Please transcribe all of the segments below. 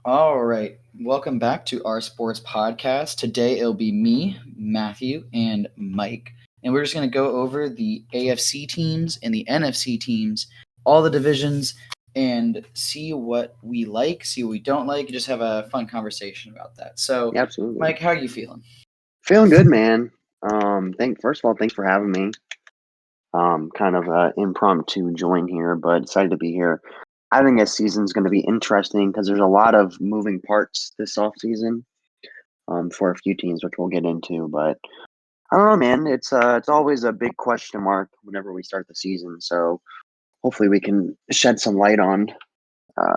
All right. Welcome back to our sports podcast. Today it'll be me, Matthew, and Mike. And we're just going to go over the AFC teams and the NFC teams, all the divisions, and see what we like, see what we don't like, and just have a fun conversation about that. So, Yeah, absolutely. Mike, how are you feeling? Feeling good, man. First of all, thanks for having me. Kind of impromptu join here, but excited to be here. I think this season's going to be interesting because there's a lot of moving parts this off season. For a few teams, which we'll get into, but I don't know, man. It's always a big question mark whenever we start the season. So hopefully we can shed some light on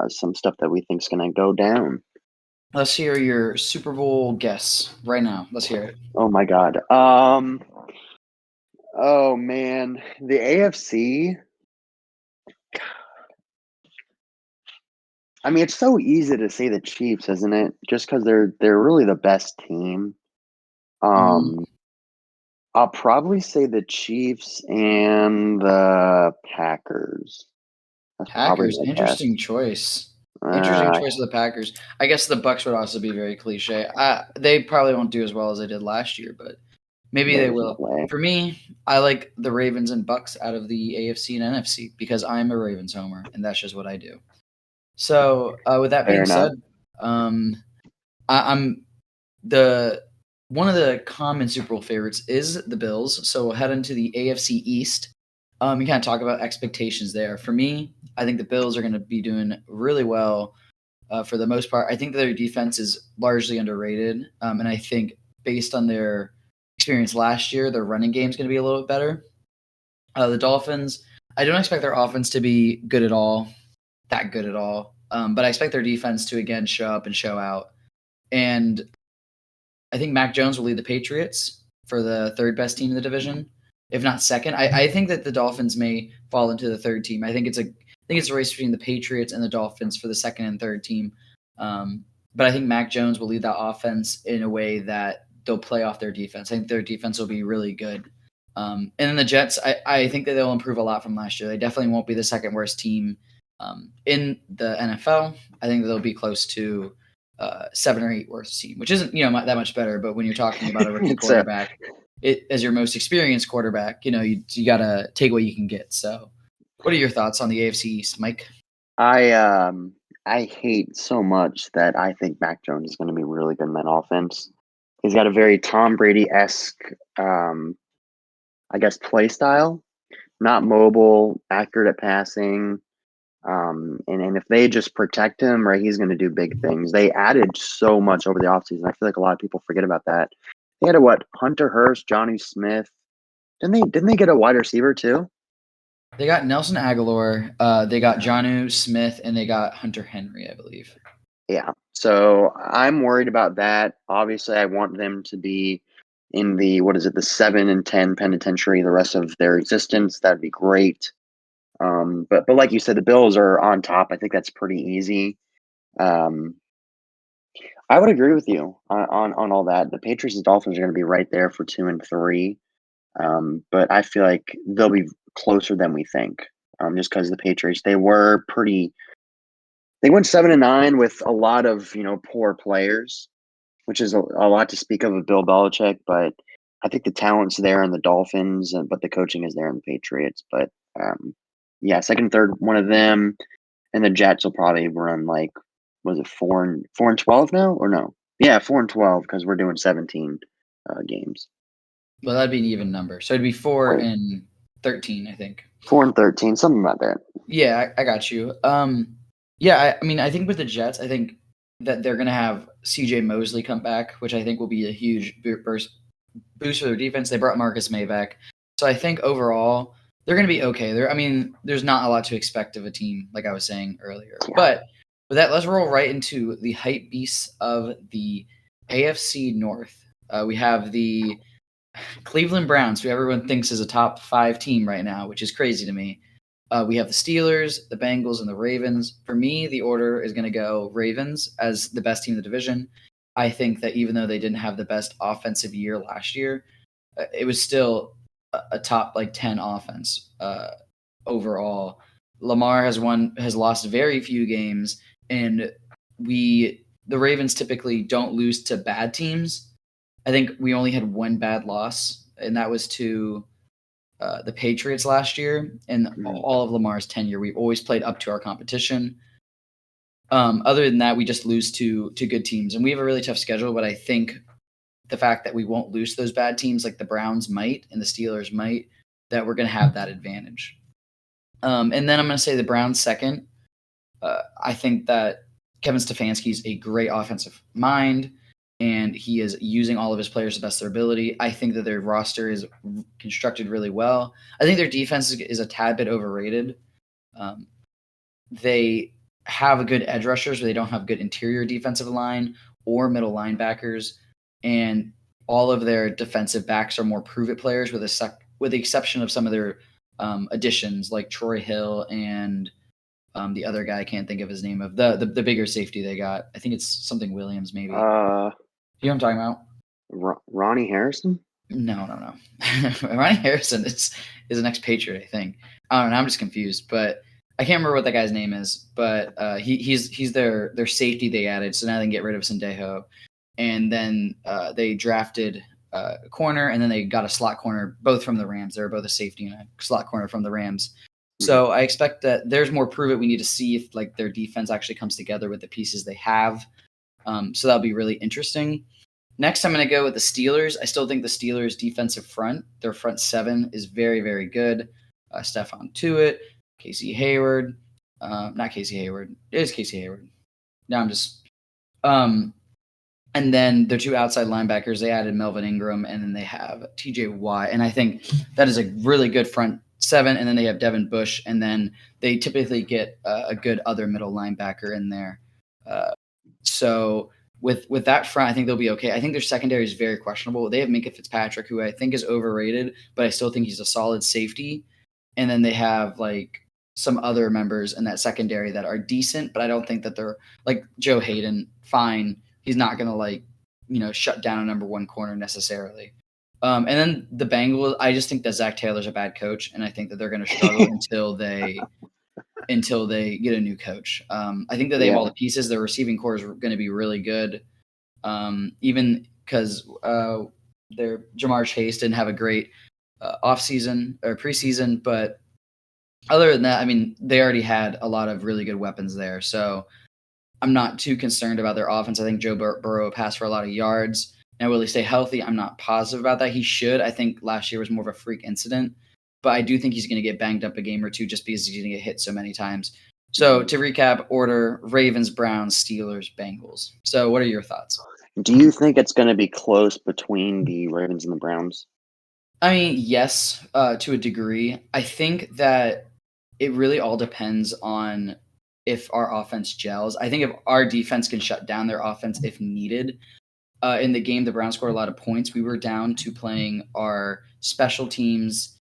some stuff that we think's going to go down. Let's hear your Super Bowl guess right now. Let's hear it. Oh my God. Oh man, the AFC. I mean, it's so easy to say the Chiefs, isn't it? Just because they're really the best team. Mhm. Um, I'll probably say the Chiefs and the Packers. That's probably Packers, my guess. interesting choice. Interesting Uh, choice of the Packers. I guess the Bucks would also be very cliche. They probably won't do as well as they did last year, but maybe they there's no will. way. For me, I like the Ravens and Bucks out of the AFC and NFC because I'm a Ravens homer, and that's just what I do. So, with that Fair being enough. said, I'm the one of the common Super Bowl favorites is the Bills. So we'll head into the AFC East. We kind of talk about expectations there. For me, I think the Bills are going to be doing really well for the most part. I think their defense is largely underrated, and I think based on their experience last year, their running game is going to be a little bit better. The Dolphins, I don't expect their offense to be good at all, that good at all, but I expect their defense to again show up and show out. And I think Mac Jones will lead the Patriots for the third best team in the division, if not second. I think that the Dolphins may fall into the third team. I think it's a race between the Patriots and the Dolphins for the second and third team. But I think Mac Jones will lead that offense in a way that they'll play off their defense. I think their defense will be really good. And then the Jets, I think that they'll improve a lot from last year. They definitely won't be the second worst team in the NFL. I think they'll be close to seven or eight worst team, which isn't that much better. But when you're talking about a rookie It's a quarterback, it as your most experienced quarterback, you gotta take what you can get. So, what are your thoughts on the AFC East, Mike? I um I hate so much that I think Mac Jones is going to be really good in that offense. He's got a very Tom Brady esque, um, I guess, play style. Not mobile, accurate at passing. And if they just protect him, right, he's going to do big things. They added so much over the offseason. I feel like a lot of people forget about that. They had Hunter Hurst, Johnny Smith. Didn't they get a wide receiver too? They got Nelson Aguilar, they got Johnu Smith, and they got Hunter Henry, I believe. Yeah. So I'm worried about that. Obviously, I want them to be in the what is it, the 7 and 10 penitentiary the rest of their existence. That'd be great. But like you said, the Bills are on top. I think that's pretty easy. Um, I would agree with you on all that. The Patriots and Dolphins are going to be right there for 2 and 3, but I feel like they'll be closer than we think. Just because the Patriots, they were pretty. They went 7 and 9 with a lot of poor players, which is a lot to speak of Bill Belichick. But I think the talent's there in the Dolphins, but the coaching is there in the Patriots. But yeah, second, third, one of them, and the Jets will probably run like, was it 4-12 now or no? Yeah, 4-12 because we're doing 17 games. Well, that'd be an even number, so it'd be four Wait, and 13, I think. 4-13, something about that. Yeah, I got you. Yeah, I mean, I think with the Jets, I think that they're gonna have CJ Mosley come back, which I think will be a huge boost for their defense. They brought Marcus May back, so I think overall they're gonna be okay. I mean, there's not a lot to expect of a team, like I was saying earlier. Yeah, But with that, let's roll right into the hype beasts of the AFC North. We have the Cleveland Browns, who everyone thinks is a top five team right now, which is crazy to me. We have the Steelers, the Bengals, and the Ravens. For me, the order is going to go Ravens as the best team in the division. I think that even though they didn't have the best offensive year last year, it was still a top like 10 offense overall. Lamar has lost very few games, and the Ravens typically don't lose to bad teams. I think we only had one bad loss, and that was to the Patriots last year. In all of Lamar's tenure, we always played up to our competition. Other than that, we just lose to good teams, and we have a really tough schedule. But I think the fact that we won't lose to those bad teams like the Browns might and the Steelers might, that we're going to have that advantage. And then I'm going to say the Browns second. I think that Kevin Stefanski is a great offensive mind, and he is using all of his players to the best of their ability. I think that their roster is constructed really well. I think their defense is a tad bit overrated. They have a good edge rushers, but they don't have good interior defensive line or middle linebackers, and all of their defensive backs are more prove-it players, with the exception of some of their additions like Troy Hill and the other guy, I can't think of his name, of the bigger safety they got. I think it's something Williams, maybe. You know what I'm talking about? Ronnie Harrison? No. Ronnie Harrison is an ex-Patriot, I think. I don't know. I'm just confused, but I can't remember what that guy's name is. But he's their safety they added, so now they can get rid of Sendejo. And then they drafted a corner, and then they got a slot corner, both from the Rams. They were both a safety and a slot corner from the Rams. So I expect that there's more prove it. We need to see if like their defense actually comes together with the pieces they have. So that'll be really interesting. Next, I'm going to go with the Steelers. I still think the Steelers' defensive front, their front seven, is very, very good. Stephon Tuitt, Casey Hayward, not Casey Hayward. It is Casey Hayward. Now I'm just. And then their two outside linebackers, they added Melvin Ingram, and then they have TJ Watt. And I think that is a really good front seven. And then they have Devin Bush, and then they typically get a good other middle linebacker in there. So with that front, I think they'll be okay. I think their secondary is very questionable. They have Minkah Fitzpatrick, who I think is overrated, but I still think he's a solid safety. And then they have like some other members in that secondary that are decent, but I don't think that they're like Joe Hayden. Fine. He's not going to shut down a number one corner necessarily. And then the Bengals, I just think that Zach Taylor's a bad coach, and I think that they're going to struggle until they get a new coach. I think that they have all the pieces. Their receiving core is going to be really good, even because their Jamar Chase didn't have a great offseason or preseason, but other than that, I mean, they already had a lot of really good weapons there. So I'm not too concerned about their offense. I think Joe Burrow passed for a lot of yards. Now, will he stay healthy? I'm not positive about that. He should. I think last year was more of a freak incident, but I do think he's going to get banged up a game or two just because he's going to get hit so many times. So to recap, order: Ravens, Browns, Steelers, Bengals. So what are your thoughts? Do you think it's going to be close between the Ravens and the Browns? I mean, yes, to a degree. I think that it really all depends on if our offense gels. I think if our defense can shut down their offense if needed. In the game, the Browns scored a lot of points. We were down to playing our special teams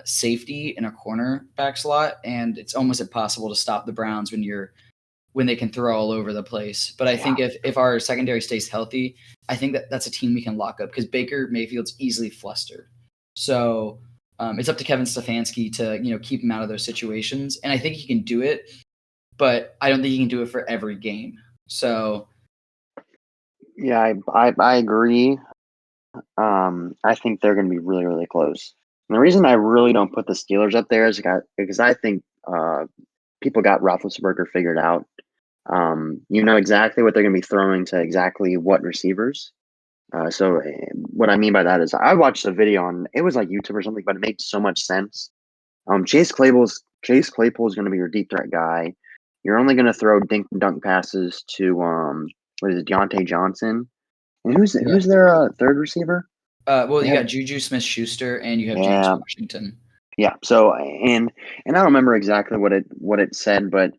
safety in a cornerback slot, and it's almost impossible to stop the Browns when they can throw all over the place. But I think if our secondary stays healthy, I think that's a team we can lock up because Baker Mayfield's easily flustered. So it's up to Kevin Stefanski to keep him out of those situations, and I think he can do it. But I don't think he can do it for every game. So yeah, I agree. I think they're going to be really, really close. And the reason I really don't put the Steelers up there is because I think people got Roethlisberger figured out. You know exactly what they're going to be throwing to exactly what receivers. So what I mean by that is I watched a video on, it was like YouTube or something, but it made so much sense. Chase Claypool is going to be your deep threat guy. You're only going to throw dink and dunk passes to what is it, Deontay Johnson, and who's their third receiver? Well, you got Juju Smith-Schuster and you have James Washington. Yeah. So and I don't remember exactly what it said, but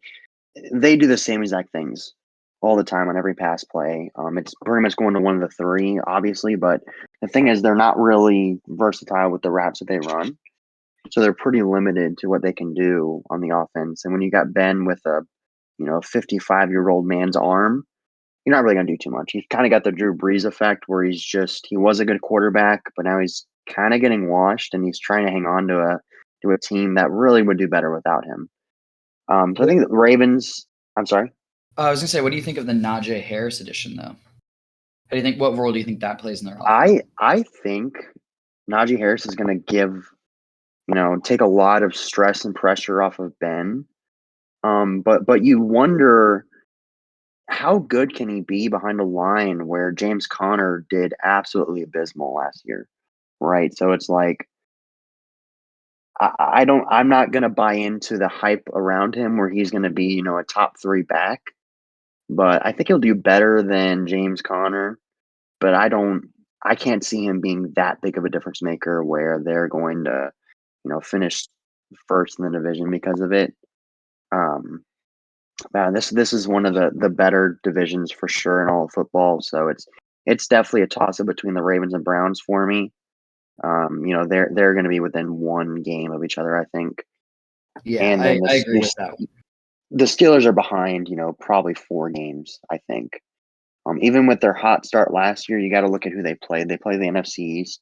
they do the same exact things all the time on every pass play. It's pretty much going to one of the three, obviously, but the thing is they're not really versatile with the routes that they run. So they're pretty limited to what they can do on the offense. And when you got Ben with a 55-year-old man's arm, you're not really going to do too much. He's kind of got the Drew Brees effect where he was a good quarterback, but now he's kind of getting washed and he's trying to hang on to a team that really would do better without him. So I think the Ravens, I'm sorry. I was gonna say, what do you think of the Najee Harris edition, though? How do you think? What role do you think that plays in their offense? I think Najee Harris is going to take a lot of stress and pressure off of Ben. But you wonder how good can he be behind a line where James Conner did absolutely abysmal last year, right? So it's like I'm not gonna buy into the hype around him where he's gonna be, a top 3 back, but I think he'll do better than James Conner, but I can't see him being that big of a difference maker where they're going to, finish first in the division because of it. Um, this is one of the better divisions for sure in all of football, so it's definitely a toss-up between the Ravens and Browns for me. They're gonna be within 1 game of each other, I think. Yeah, And then I agree with that one. the Steelers are behind, probably 4 games, I think. Even with their hot start last year, you gotta look at who they played. They played the NFC East.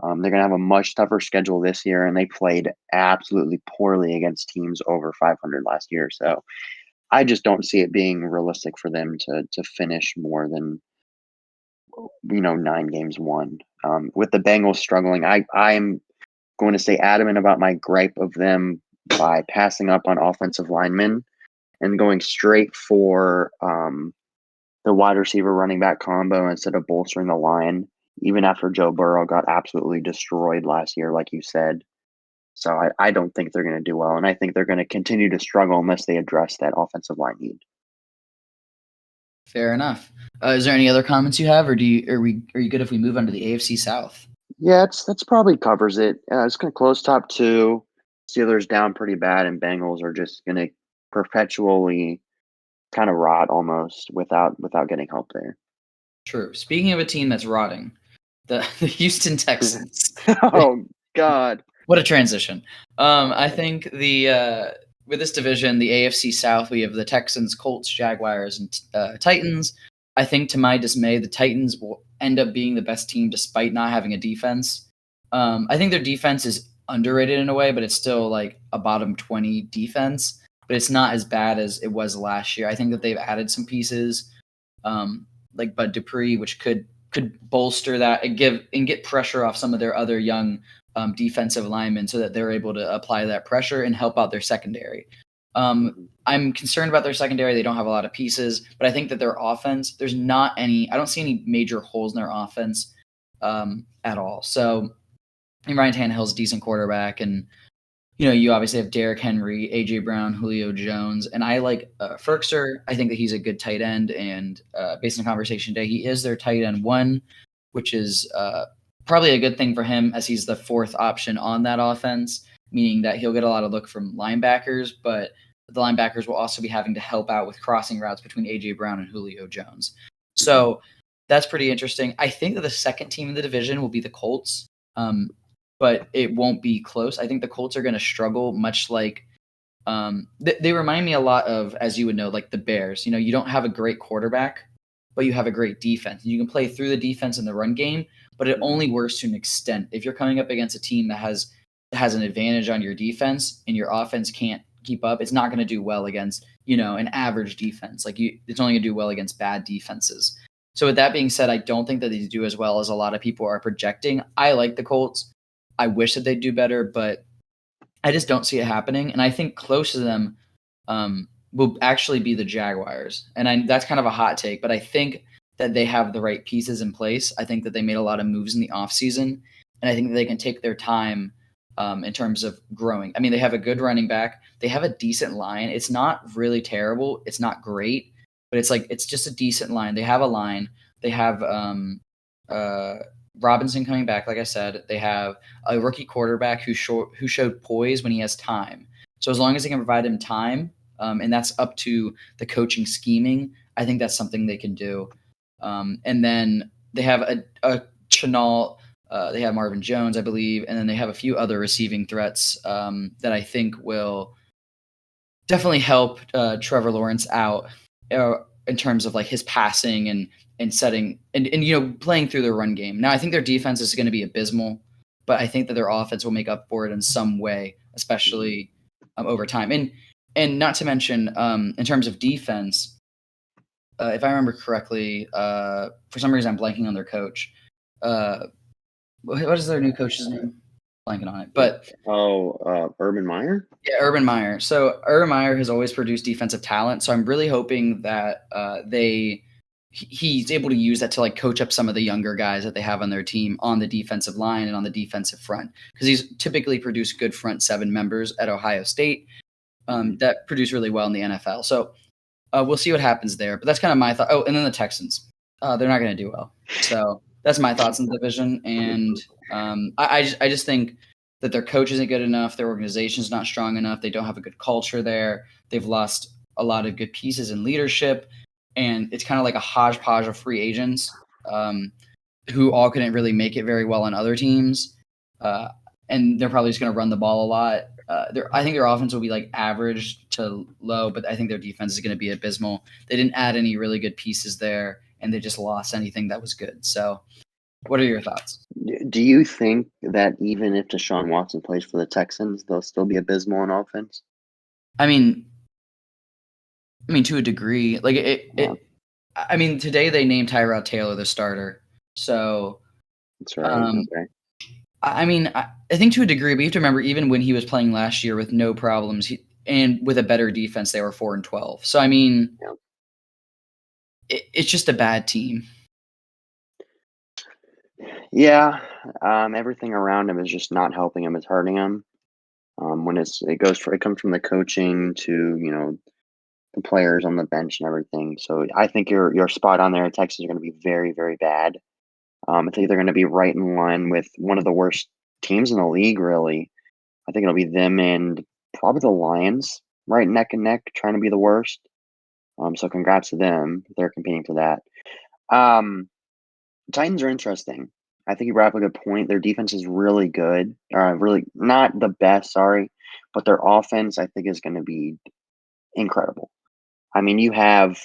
They're gonna have a much tougher schedule this year, and they played absolutely poorly against teams over 500 last year. So I just don't see it being realistic for them to finish more than 9 games won. With the Bengals struggling, I'm going to stay adamant about my gripe of them by passing up on offensive linemen and going straight for the wide receiver running back combo instead of bolstering the line, even after Joe Burrow got absolutely destroyed last year, like you said. So I don't think they're going to do well, and I think they're going to continue to struggle unless they address that offensive line need. Fair enough. Is there any other comments you have, or are you good if we move on to the AFC South? Yeah, that's probably covers it. It's going to close top 2. Steelers down pretty bad, and Bengals are just going to perpetually kind of rot almost without getting help there. True. Speaking of a team that's rotting, the Houston Texans. Oh God. What a transition. I think with this division, the AFC South, we have the Texans, Colts, Jaguars, and Titans. I think, to my dismay, the Titans will end up being the best team despite not having a defense. I think their defense is underrated in a way, but it's still like a bottom 20 defense. But it's not as bad as it was last year. I think that they've added some pieces, like Bud Dupree, which could bolster that and get pressure off some of their other young defensive linemen so that they're able to apply that pressure and help out their secondary. I'm concerned about their secondary. They don't have a lot of pieces, but I think that their offense, I don't see any major holes in their offense at all. So, and Ryan Tannehill's a decent quarterback, and you obviously have Derrick Henry, AJ Brown, Julio Jones, and I like Ferkser. I think that he's a good tight end, and based on the conversation today, he is their tight end 1, which is probably a good thing for him as he's the 4th option on that offense, meaning that he'll get a lot of look from linebackers, but the linebackers will also be having to help out with crossing routes between AJ Brown and Julio Jones. So that's pretty interesting. I think that the second team in the division will be the Colts, but it won't be close. I think the Colts are going to struggle, much like they remind me a lot of, as you would know, like the Bears. You don't have a great quarterback, but you have a great defense. You can play through the defense in the run game, but it only works to an extent. If you're coming up against a team that has an advantage on your defense and your offense can't keep up, it's not going to do well against an average defense. It's only going to do well against bad defenses. So with that being said, I don't think that they do as well as a lot of people are projecting. I like the Colts. I wish that they'd do better, but I just don't see it happening. And I think close to them will actually be the Jaguars. And that's kind of a hot take, but I think that they have the right pieces in place. I think that they made a lot of moves in the offseason, and I think that they can take their time in terms of growing. I mean, they have a good running back. They have a decent line. It's not really terrible. It's not great, but it's just a decent line. They have a line. They have Robinson coming back, like I said. They have a rookie quarterback who showed poise when he has time. So as long as they can provide him time, and that's up to the coaching scheming, I think that's something they can do. And then they have a Chenault. They have Marvin Jones, I believe, and then they have a few other receiving threats that I think will definitely help Trevor Lawrence out in terms of like his passing and setting and playing through the run game. Now I think their defense is going to be abysmal, but I think that their offense will make up for it in some way, especially over time. And not to mention in terms of defense, if I remember correctly, for some reason I'm blanking on their coach. Uh, what is their new coach's name? Blanking on it, but Urban Meyer. yeah, Urban Meyer. So Urban Meyer has always produced defensive talent. So I'm really hoping that he's able to use that to like coach up some of the younger guys that they have on their team on the defensive line and on the defensive front, because he's typically produced good front seven members at Ohio State that produce really well in the NFL. So we'll see what happens there. But that's kind of my thought. Oh, and then the Texans. They're not going to do well. So that's my thoughts on the division. And I just think that their coach isn't good enough. Their organization's not strong enough. They don't have a good culture there. They've lost a lot of good pieces in leadership. And it's kind of like a hodgepodge of free agents who all couldn't really make it very well on other teams. And they're probably just going to run the ball a lot. I think their offense will be like average to low, but I think their defense is going to be abysmal. They didn't add any really good pieces there, and they just lost anything that was good. So, what are your thoughts? Do you think that even if Deshaun Watson plays for the Texans, they'll still be abysmal on offense? I mean, to a degree, like Yeah, I mean, today they named Tyrod Taylor the starter. So, that's right. um, Okay. I mean, I think to a degree, but you have to remember, even when he was playing last year with no problems and with a better defense, they were 4-12. So, I mean, Yeah. it's just a bad team. Yeah. Everything around him is just not helping him. It's hurting him. When it comes from the coaching to the players on the bench and everything. So I think you're spot on there. Texans are going to be very, very bad. I think they're going to be right in line with one of the worst teams in the league. Really, I think it'll be them and probably the Lions, right neck and neck, trying to be the worst. So congrats to them. They're competing for that. Um, Titans are interesting. I think you brought up a good point. Their defense is really good. Really not the best, sorry, but their offense I think is going to be incredible. I mean, you have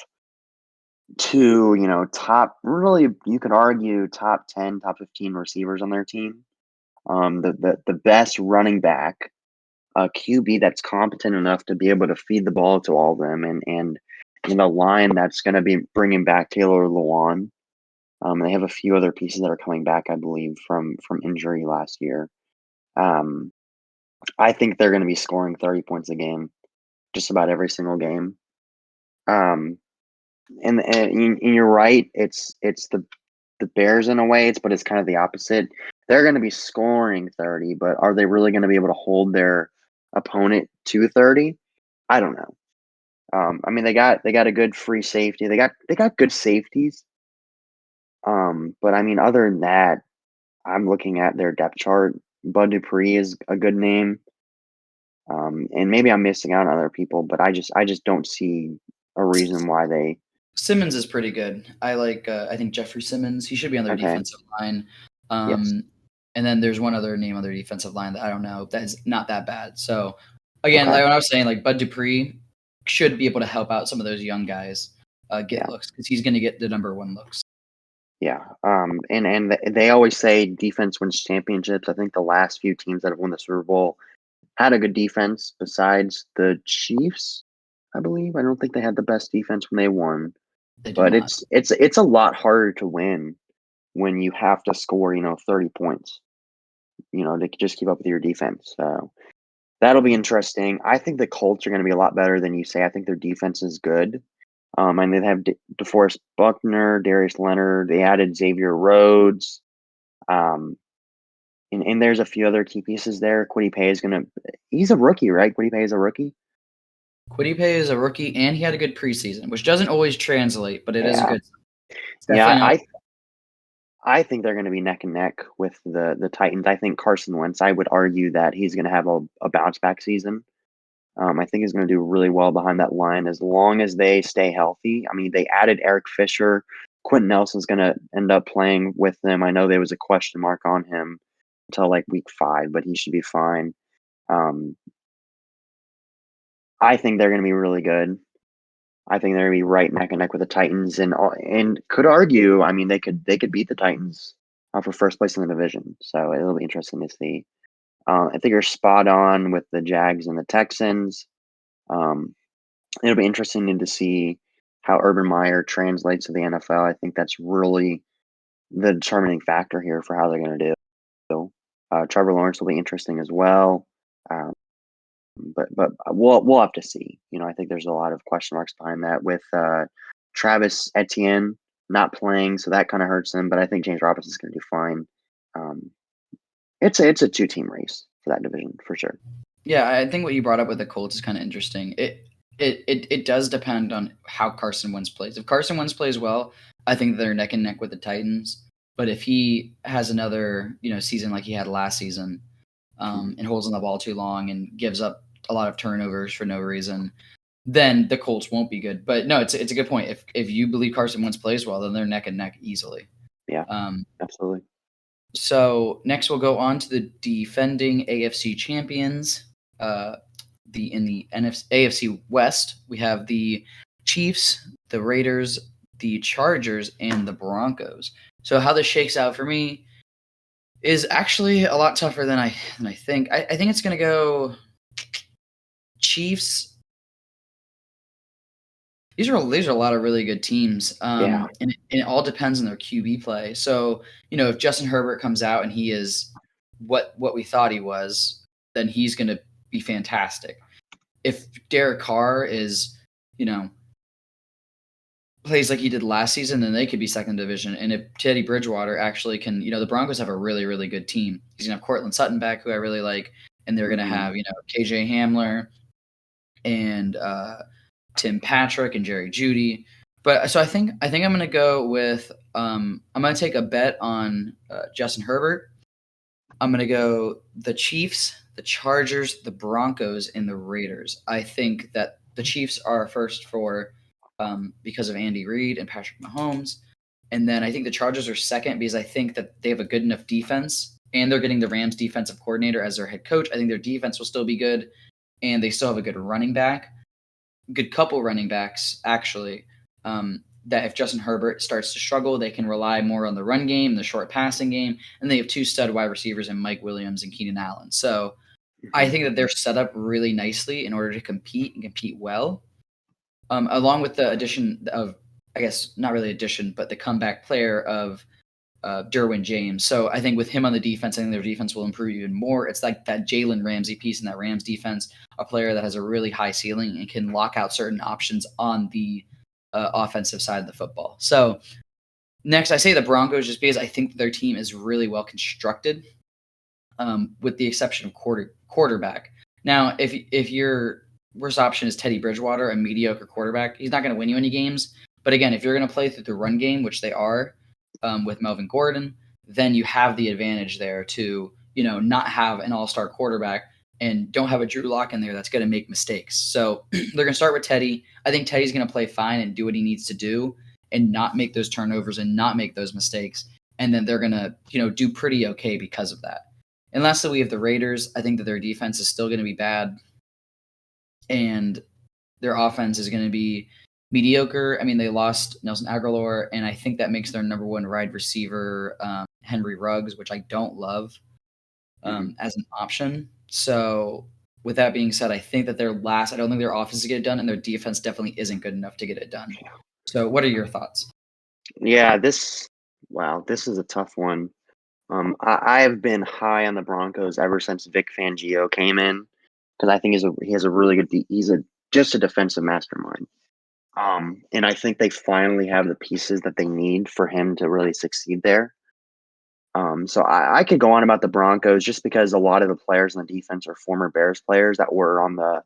two, top really you could argue top 10, top 15 receivers on their team. The best running back, a QB that's competent enough to be able to feed the ball to all of them, and in a line that's going to be bringing back Taylor Lewan. They have a few other pieces that are coming back, I believe, from injury last year. Um, I think they're going to be scoring 30 points a game, just about every single game. Um, and you're right. It's the Bears in a way. It's kind of the opposite. They're going to be scoring 30, but are they really going to be able to hold their opponent to 30? I don't know. I mean, they got a good free safety. They got good safeties. But I mean, other than that, I'm looking at their depth chart. Bud Dupree is a good name. And maybe I'm missing out on other people, but I just don't see a reason why they. Simmons is pretty good. I think Jeffrey Simmons. He should be on their Okay. defensive line. Yes. And then there's one other name on their defensive line that I don't know. That is not that bad. So again, Okay. like when I was saying, like Bud Dupree should be able to help out some of those young guys get Yeah. looks, because he's going to get the number one looks. Yeah. And they always say defense wins championships. I think the last few teams that have won the Super Bowl had a good defense besides the Chiefs, I believe. I don't think they had the best defense when they won, They did but not. it's a lot harder to win when you have to score, 30 points, to just keep up with your defense. So that'll be interesting. I think the Colts are going to be a lot better than you say. I think their defense is good. And they have DeForest Buckner, Darius Leonard. They added Xavier Rhodes. Um, and there's a few other key pieces there. Kwity Paye is gonna. He's a rookie, right? Kwity Paye is a rookie. Kwity Paye is a rookie, and he had a good preseason, which doesn't always translate, but it is a Yeah, good. It's yeah. definitely not. I think they're going to be neck and neck with the Titans. I think Carson Wentz. I would argue that he's going to have a bounce back season. I think he's going to do really well behind that line as long as they stay healthy. I mean, they added Eric Fisher. Quentin Nelson's going to end up playing with them. I know there was a question mark on him until like week 5, but he should be fine. Um, I think they're going to be really good. I think they're going to be right neck and neck with the Titans, and could argue. I mean, they could beat the Titans for first place in the division. So it'll be interesting to see. I think you're spot on with the Jags and the Texans. Um, It'll be interesting to see how Urban Meyer translates to the NFL. I think that's really the determining factor here for how they're going to do. Trevor Lawrence will be interesting as well. Um, but we'll have to see. I think there's a lot of question marks behind that with Travis Etienne not playing, so that kind of hurts them. But I think James Robinson's going to do fine. Um, it's a 2-team race for that division for sure. Yeah, I think what you brought up with the Colts is kind of interesting. It does depend on how Carson Wentz plays. If Carson Wentz plays well, I think they're neck and neck with the Titans. But if he has another season like he had last season, and holds on the ball too long and gives up a lot of turnovers for no reason, then the Colts won't be good. But no, it's a good point. If you believe Carson Wentz plays well, then they're neck and neck easily. Yeah, absolutely. So next we'll go on to the defending AFC champions. In the AFC West, we have the Chiefs, the Raiders, the Chargers, and the Broncos. So how this shakes out for me is actually a lot tougher than I think. I think it's going to go Chiefs. These are a lot of really good teams, and it all depends on their QB play. So if Justin Herbert comes out and he is what we thought he was, then he's going to be fantastic. If Derek Carr is plays like he did last season, then they could be second division. And if Teddy Bridgewater actually can, the Broncos have a really, really good team. He's going to have Cortland Sutton back, who I really like, and they're going to have KJ Hamler and Tim Patrick and Jerry Jeudy. But so I think I'm going to go with I'm going to take a bet on Justin Herbert. I'm going to go the Chiefs, the Chargers, the Broncos, and the Raiders. I think that the Chiefs are first for because of Andy Reid and Patrick Mahomes. And then I think the Chargers are second because I think that they have a good enough defense, and they're getting the Rams defensive coordinator as their head coach. I think their defense will still be good, and they still have a good running back, good couple running backs, actually, that if Justin Herbert starts to struggle, they can rely more on the run game, the short passing game, and they have two stud wide receivers in Mike Williams and Keenan Allen. So I think that they're set up really nicely in order to compete and compete well. Along with the addition of, I guess, not really addition, but the comeback player of Derwin James. So I think with him on the defense, I think their defense will improve even more. It's like that Jalen Ramsey piece in that Rams defense, a player that has a really high ceiling and can lock out certain options on the offensive side of the football. So next, I say the Broncos just because I think their team is really well constructed, with the exception of quarterback. Now, if your worst option is Teddy Bridgewater, a mediocre quarterback, he's not going to win you any games. But again, if you're going to play through the run game, which they are with Melvin Gordon, then you have the advantage there to not have an all-star quarterback and don't have a Drew Lock in there that's going to make mistakes. So they're going to start with Teddy. I think Teddy's going to play fine and do what he needs to do and not make those turnovers and not make those mistakes. And then they're going to do pretty okay because of that. And lastly, we have the Raiders. I think that their defense is still going to be bad, and their offense is going to be mediocre. I mean, they lost Nelson Aguilar, and I think that makes their number one wide receiver Henry Ruggs, which I don't love as an option. So with that being said, I think that they're last. I don't think their offense to get it done, and their defense definitely isn't good enough to get it done. So what are your thoughts? Yeah, this is a tough one. I have been high on the Broncos ever since Vic Fangio came in because I think he has a really good. He's just a defensive mastermind. And I think they finally have the pieces that they need for him to really succeed there. So I could go on about the Broncos just because a lot of the players on the defense are former Bears players that were on the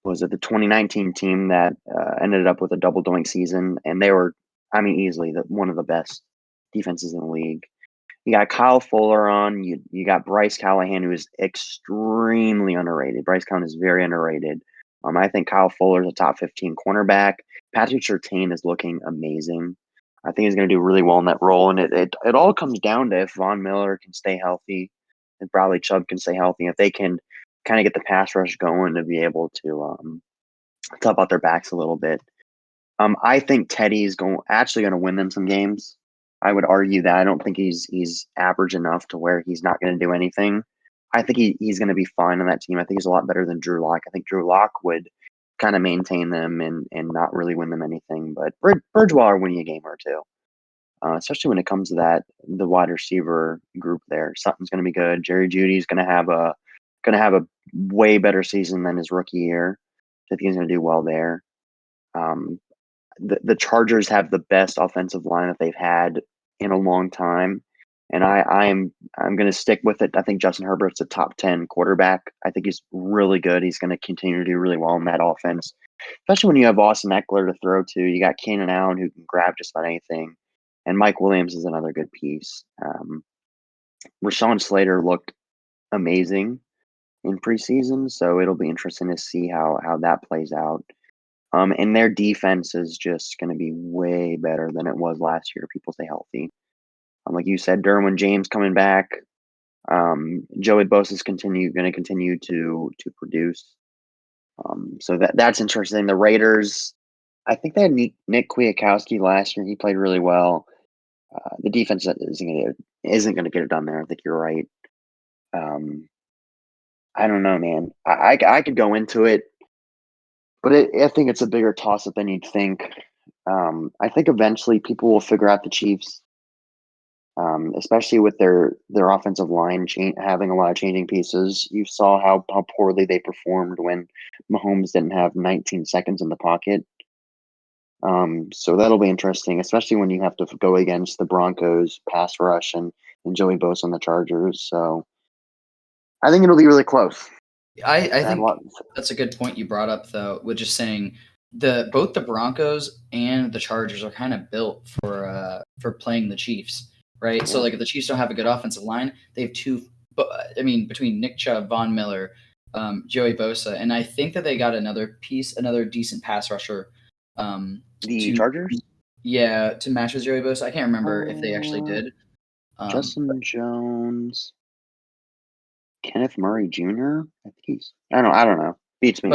2019 team that ended up with a double doink season, and they were, I mean, easily one of the best defenses in the league. You got Kyle Fuller on. You got Bryce Callahan, who is extremely underrated. Bryce Callahan is very underrated. I think Kyle Fuller is a top 15 cornerback. Patrick Surtain is looking amazing. I think he's going to do really well in that role. And it all comes down to if Von Miller can stay healthy, and Bradley Chubb can stay healthy, if they can kind of get the pass rush going to be able to top out their backs a little bit. I think Teddy is actually going to win them some games. I would argue that I don't think he's average enough to where he's not going to do anything. I think he's going to be fine on that team. I think he's a lot better than Drew Lock. I think Drew Lock would kind of maintain them and not really win them anything. But Bridgewater winning a game or two, especially when it comes to the wide receiver group there. Something's going to be good. Jerry Judy's going to have a way better season than his rookie year. I think he's going to do well there. Um, the Chargers have the best offensive line that they've had in a long time, and I'm going to stick with it. I think Justin Herbert's a top 10 quarterback. I think he's really good. He's going to continue to do really well in that offense, especially when you have Austin Eckler to throw to. You got Keenan Allen who can grab just about anything, and Mike Williams is another good piece. Rashawn Slater looked amazing in preseason, so it'll be interesting to see how that plays out. And their defense is just going to be way better than it was last year. People stay healthy. Like you said, Derwin James coming back. Joey Bosa's going to continue to produce. So that's interesting. The Raiders, I think they had Nick Kwiatkowski last year. He played really well. The defense isn't going to get it done there. I think you're right. I don't know, man. I could go into it, but I think it's a bigger toss up than you'd think. I think eventually people will figure out the Chiefs, especially with their offensive line having a lot of changing pieces. You saw how poorly they performed when Mahomes didn't have 19 seconds in the pocket. So that'll be interesting, especially when you have to go against the Broncos pass rush and Joey Bosa on the Chargers. So I think it'll be really close. I think that's a good point you brought up, though, with just saying both the Broncos and the Chargers are kind of built for playing the Chiefs, right? Yeah. So like if the Chiefs don't have a good offensive line, they have two. Between Nick Chubb, Von Miller, Joey Bosa, and I think that they got another decent pass rusher. Chargers? Yeah, to match with Joey Bosa. I can't remember if they actually did. Justin Jones. Kenneth Murray Jr. I don't know. Beats me.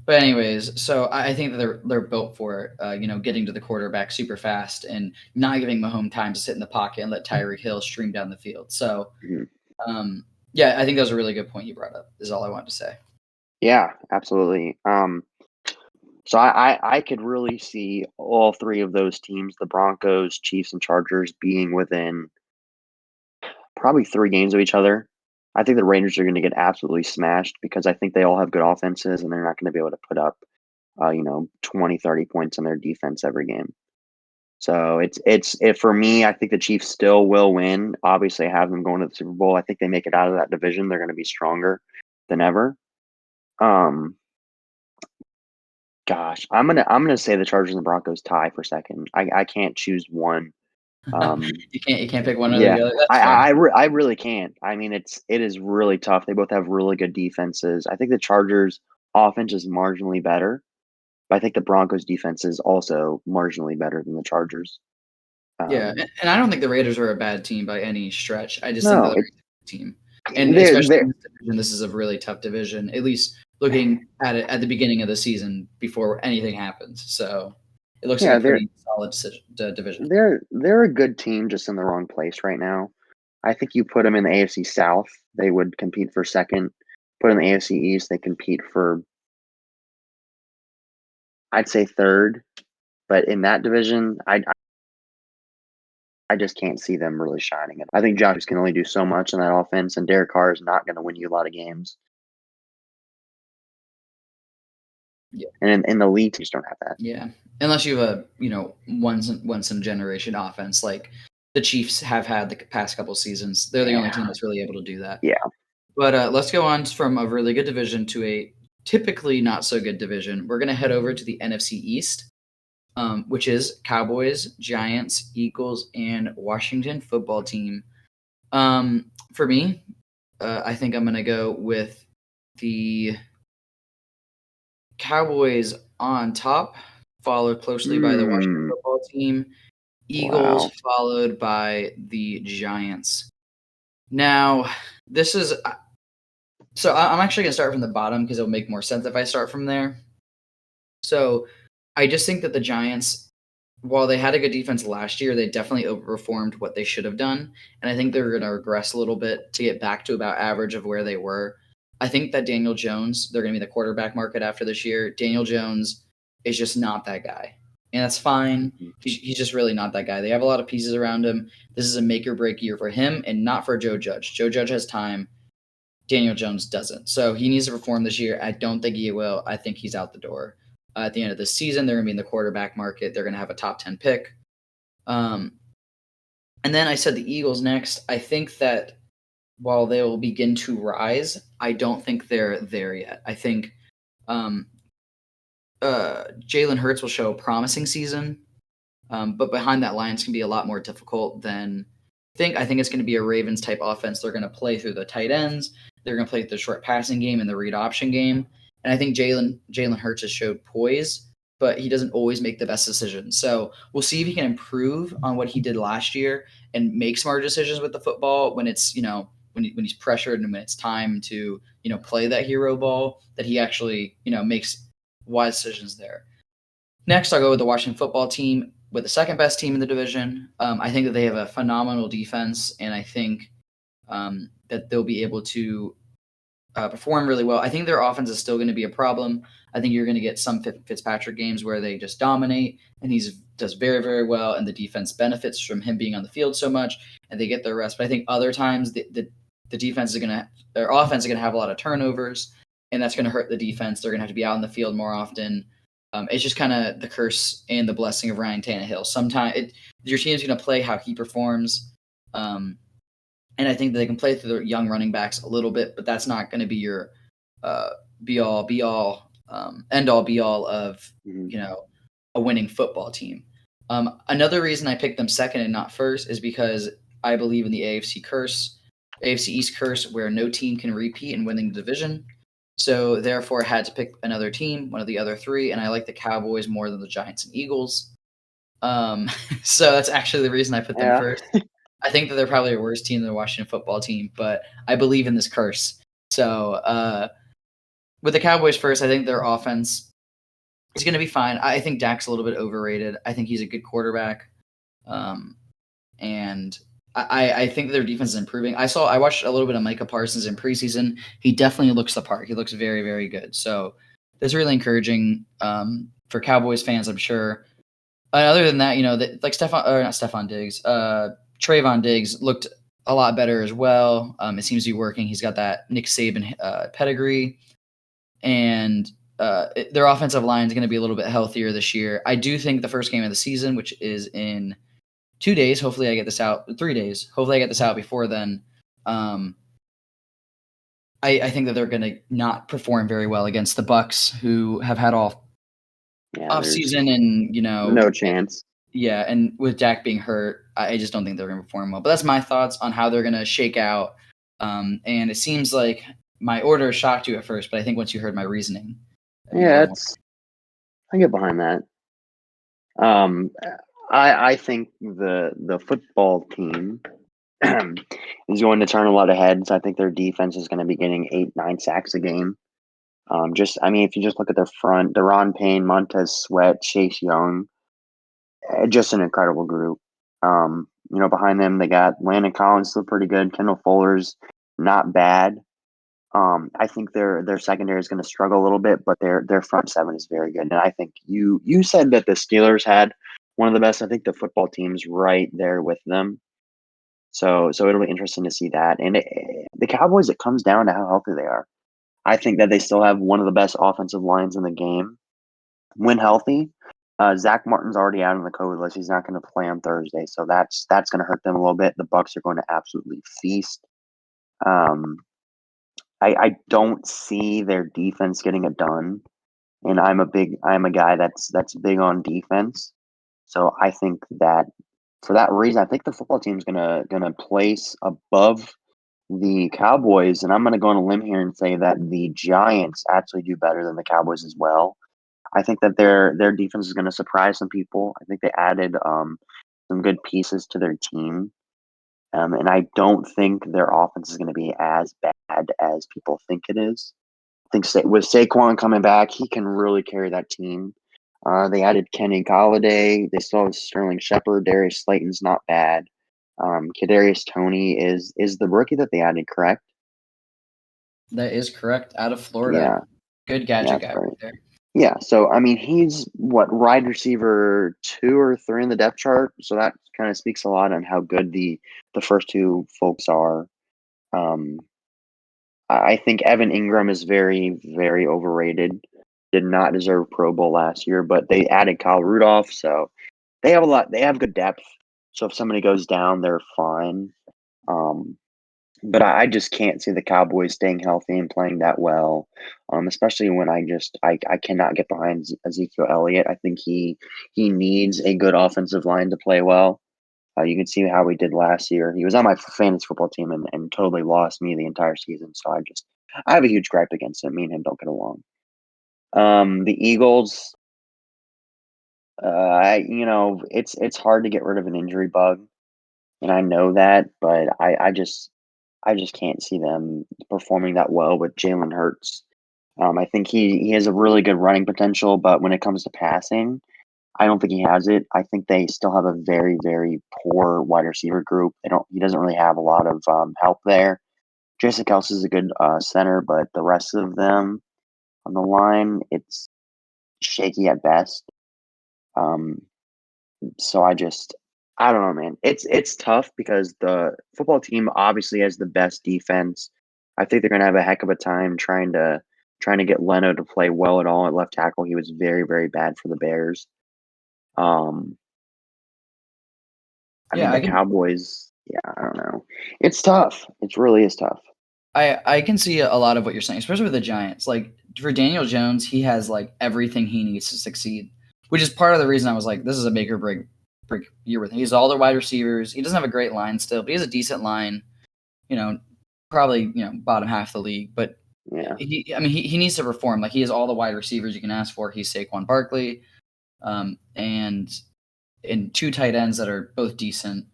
But anyways, so I think that they're built for getting to the quarterback super fast and not giving Mahomes time to sit in the pocket and let Tyreek Hill stream down the field. So, yeah, I think that was a really good point you brought up. Is all I wanted to say. Yeah, absolutely. So I could really see all three of those teams, the Broncos, Chiefs, and Chargers, being within probably 3 games of each other. I think the Raiders are going to get absolutely smashed because I think they all have good offenses and they're not going to be able to put up, 20, 30 points on their defense every game. So it's for me, I think the Chiefs still will win. Obviously, I have them going to the Super Bowl. I think they make it out of that division. They're going to be stronger than ever. Gosh, I'm gonna say the Chargers and the Broncos tie for second. I can't choose one. You can't pick one or the other. That's I really can't. I mean, it is really tough. They both have really good defenses. I think the Chargers' offense is marginally better, but I think the Broncos' defense is also marginally better than the Chargers. Yeah, and I don't think the Raiders are a bad team by any stretch. I just think they're a good team, and especially in this division, this is a really tough division. At least looking at it at the beginning of the season before anything happens. So it looks like a pretty solid division. They're a good team, just in the wrong place right now. I think you put them in the AFC South, they would compete for second. Put in the AFC East, they compete for, I'd say, third. But in that division, I just can't see them really shining. I think Josh can only do so much in that offense, and Derek Carr is not going to win you a lot of games. Yeah, and in the league, you just don't have that. Yeah, unless you have a once in a generation offense like the Chiefs have had the past couple seasons. They're the only team that's really able to do that. Yeah. But let's go on from a really good division to a typically not so good division. We're going to head over to the NFC East, which is Cowboys, Giants, Eagles, and Washington football team. For me, I think I'm going to go with the Cowboys on top, followed closely by the Washington football team. Eagles followed by the Giants. Now, this is so I'm actually going to start from the bottom because it'll make more sense if I start from there. So I just think that the Giants, while they had a good defense last year, they definitely overperformed what they should have done. And I think they're going to regress a little bit to get back to about average of where they were. I think that Daniel Jones, they're going to be the quarterback market after this year. Daniel Jones is just not that guy. And that's fine. Mhm. He's just really not that guy. They have a lot of pieces around him. This is a make or break year for him and not for Joe Judge. Joe Judge has time. Daniel Jones doesn't. So he needs to perform this year. I don't think he will. I think he's out the door. At the end of the season, they're going to be in the quarterback market. They're going to have a top 10 pick. And then I said the Eagles next. I think that while they will begin to rise, I don't think they're there yet. I think um, Jalen Hurts will show a promising season, but behind that line, it's going to be a lot more difficult than I think it's going to be a Ravens type offense. They're going to play through the tight ends. They're going to play the short passing game and the read option game. And I think Jalen Hurts has showed poise, but he doesn't always make the best decisions. So we'll see if he can improve on what he did last year and make smarter decisions with the football when it's when he's pressured and when it's time to play that hero ball, that he actually makes wise decisions there. Next, I'll go with the Washington football team, with the second best team in the division. I think that they have a phenomenal defense, and I think that they'll be able to perform really well. I think their offense is still going to be a problem. I think you're going to get some Fitzpatrick games where they just dominate, and he does very, very well, and the defense benefits from him being on the field so much, and they get their rest. But I think other times the defense is their offense is going to have a lot of turnovers, and that's going to hurt the defense. They're going to have to be out in the field more often. It's just kind of the curse and the blessing of Ryan Tannehill. Sometimes your team's going to play how he performs, and I think that they can play through the young running backs a little bit, but that's not going to be your be all, end all, be all of a winning football team. Another reason I picked them second and not first is because I believe in the AFC East curse, where no team can repeat in winning the division. So therefore, I had to pick another team, one of the other three, and I like the Cowboys more than the Giants and Eagles. So that's actually the reason I put them first. I think that they're probably a worse team than the Washington football team, but I believe in this curse. So with the Cowboys first, I think their offense is going to be fine. I think Dak's a little bit overrated. I think he's a good quarterback, and I think their defense is improving. I watched a little bit of Micah Parsons in preseason. He definitely looks the part. He looks very, very good. So that's really encouraging for Cowboys fans, I'm sure. Other than that, like Trayvon Diggs looked a lot better as well. It seems to be working. He's got that Nick Saban pedigree, and their offensive line is going to be a little bit healthier this year. I do think the first game of the season, which is in 2 days, hopefully I get this out, 3 days, hopefully I get this out before then. I think that they're going to not perform very well against the Bucks, who have had off season and no chance. Yeah, and with Dak being hurt, I just don't think they're going to perform well. But that's my thoughts on how they're going to shake out. And it seems like my order shocked you at first, but I think once you heard my reasoning, I get behind that. I think the football team is going to turn a lot of heads. I think their defense is going to be getting 8-9 sacks a game. If you just look at their front, Deron Payne, Montez Sweat, Chase Young, just an incredible group. Behind them they got Landon Collins, still pretty good. Kendall Fuller's not bad. I think their secondary is going to struggle a little bit, but their front seven is very good. And I think you said that the Steelers had one of the best. I think the football team's right there with them. So it'll be interesting to see that. And the Cowboys, it comes down to how healthy they are. I think that they still have one of the best offensive lines in the game when healthy. Zach Martin's already out on the COVID list. He's not going to play on Thursday, so that's going to hurt them a little bit. The Bucks are going to absolutely feast. I don't see their defense getting it done, and I'm a guy that's big on defense. So I think that for that reason, I think the football team's gonna place above the Cowboys, and I'm gonna go on a limb here and say that the Giants actually do better than the Cowboys as well. I think that their defense is gonna surprise some people. I think they added some good pieces to their team. And I don't think their offense is going to be as bad as people think it is. I think with Saquon coming back, he can really carry that team. They added Kenny Golladay. They still have Sterling Shepard. Darius Slayton's not bad. Kadarius Toney is the rookie that they added, correct? That is correct. Out of Florida. Yeah, Good yeah, gadget that's guy right. right there. Yeah, so I mean, he's what wide receiver 2 or 3 in the depth chart, so that kind of speaks a lot on how good the first two folks are. Um, I think Evan Ingram is very, very overrated. Did not deserve Pro Bowl last year, but they added Kyle Rudolph, so they have a lot. They have good depth. So if somebody goes down, they're fine. Um, but I just can't see the Cowboys staying healthy and playing that well, especially when I cannot get behind Ezekiel Elliott. I think he needs a good offensive line to play well. You can see how he did last year. He was on my fantasy football team and totally lost me the entire season. So I have a huge gripe against him. Me and him don't get along. The Eagles, it's hard to get rid of an injury bug, and I know that, but I just can't see them performing that well with Jalen Hurts. I think he has a really good running potential, but when it comes to passing, I don't think he has it. I think they still have a very, very poor wide receiver group. He doesn't really have a lot of help there. Jason Kelsey is a good center, but the rest of them on the line, it's shaky at best. Um, so I don't know, man. It's tough because the football team obviously has the best defense. I think they're gonna have a heck of a time trying to get Leno to play well at all at left tackle. He was very, very bad for the Bears. Um, I mean Yeah, the Cowboys, yeah, I don't know. It's tough. It really is tough. I can see a lot of what you're saying, especially with the Giants. Like for Daniel Jones, he has like everything he needs to succeed, which is part of the reason I was like, this is a make or break year with him. He's all their wide receivers. He doesn't have a great line still, but he has a decent line. You know, probably bottom half of the league, but Yeah. he needs to perform. Like he has all the wide receivers you can ask for. He's Saquon Barkley, and two tight ends that are both decent.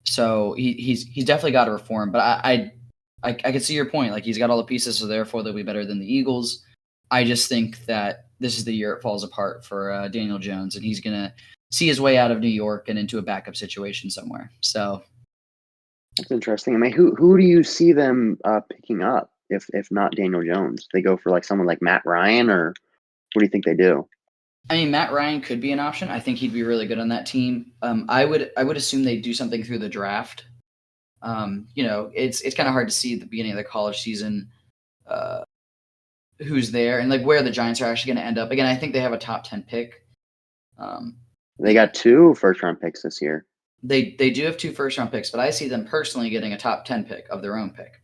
So he's definitely got to reform. But I can see your point. Like he's got all the pieces, so therefore they'll be better than the Eagles. I just think that this is the year it falls apart for Daniel Jones, and he's gonna see his way out of New York and into a backup situation somewhere. So That's interesting. I mean, who do you see them picking up if not Daniel Jones? They go for like someone like Matt Ryan, or what do you think they do? I mean, Matt Ryan could be an option. I think he'd be really good on that team. I would assume they do something through the draft. It's kind of hard to see at the beginning of the college season uh, who's there and like where the Giants are actually going to end up. Again, I think they have a top 10 pick. Um, They got 2 first-round picks this year. they do have 2 first-round picks, but I see them personally getting a top 10 pick of their own pick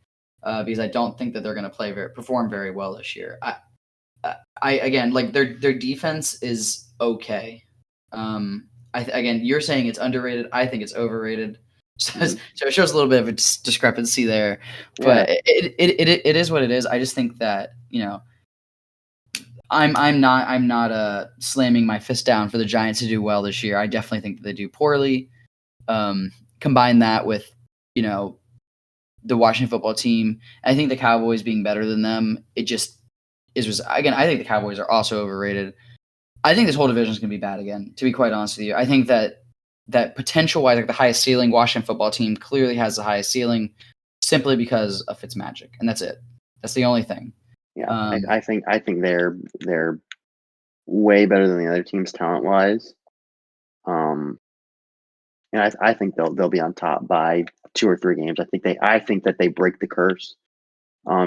because I don't think that they're going to perform very well this year. I again like their defense is okay. Again, you're saying it's underrated. I think it's overrated. So, Mhm. so it shows a little bit of a discrepancy there, Yeah, but it is what it is. I just think that I'm not slamming my fist down for the Giants to do well this year. I definitely think that they do poorly. Combine that with you know the Washington football team. I think the Cowboys being better than them, it just is. Again, I think the Cowboys are also overrated. I think this whole division is going to be bad again. To be quite honest with you, I think that potential wise, like the highest ceiling Washington football team clearly has the highest ceiling, simply because of Fitzmagic, and that's it. That's the only thing. yeah. Um, I think they're way better than the other teams talent wise. Um, and I think they'll be on top by 2 or 3 games. I think that they break the curse.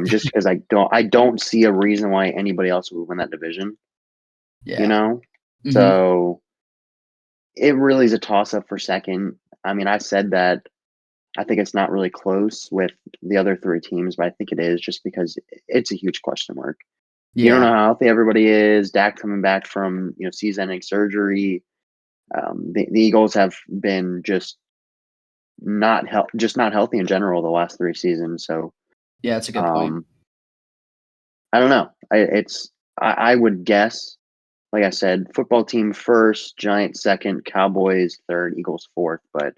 Just because I don't see a reason why anybody else would win that division. You yeah. know, Hmm. so it really is a toss up for second. I mean, I said that I think it's not really close with the other 3 teams, but I think it is just because it's a huge question mark. You don't know Yeah. how healthy everybody is. Dak coming back from season-ending surgery. The Eagles have been just not healthy in general the last 3 seasons. So Yeah, that's a good point. um, I don't know. I would guess, like I said, football team first, Giants second, Cowboys third, Eagles fourth. But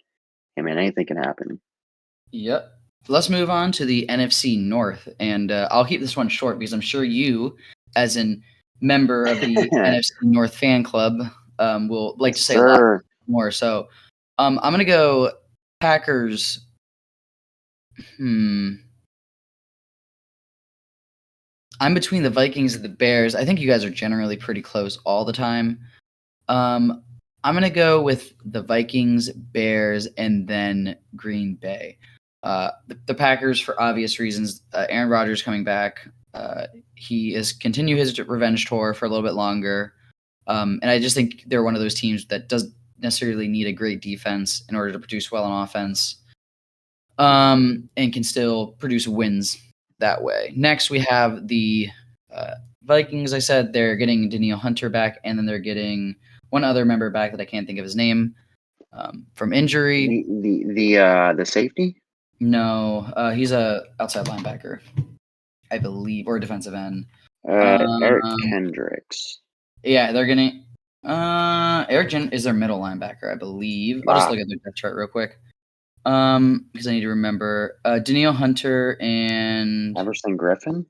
hey, man, anything can happen. Yep. Let's move on to the NFC North, and I'll keep this one short because I'm sure you, as an member of the NFC North fan club, will like to Yes, say a lot sir. more. So, I'm gonna go Packers. Hmm. I'm between the Vikings and the Bears. I think you guys are generally pretty close all the time. I'm gonna go with the Vikings, Bears, and then Green Bay. The Packers for obvious reasons. Aaron Rodgers coming back. He is continue his revenge tour for a little bit longer, and I just think they're one of those teams that doesn't necessarily need a great defense in order to produce well on offense, and can still produce wins that way. Next, we have the Vikings. I said they're getting Danielle Hunter back, and then they're getting one other member back that I can't think of his name from injury. The safety. No, he's a outside linebacker, I believe, or defensive end. Eric Um, Kendricks. yeah, they're getting Eric Jen is their middle linebacker, I believe. I'll just look at their depth chart real quick. Because I need to remember Danielle Hunter and Everson Griffin.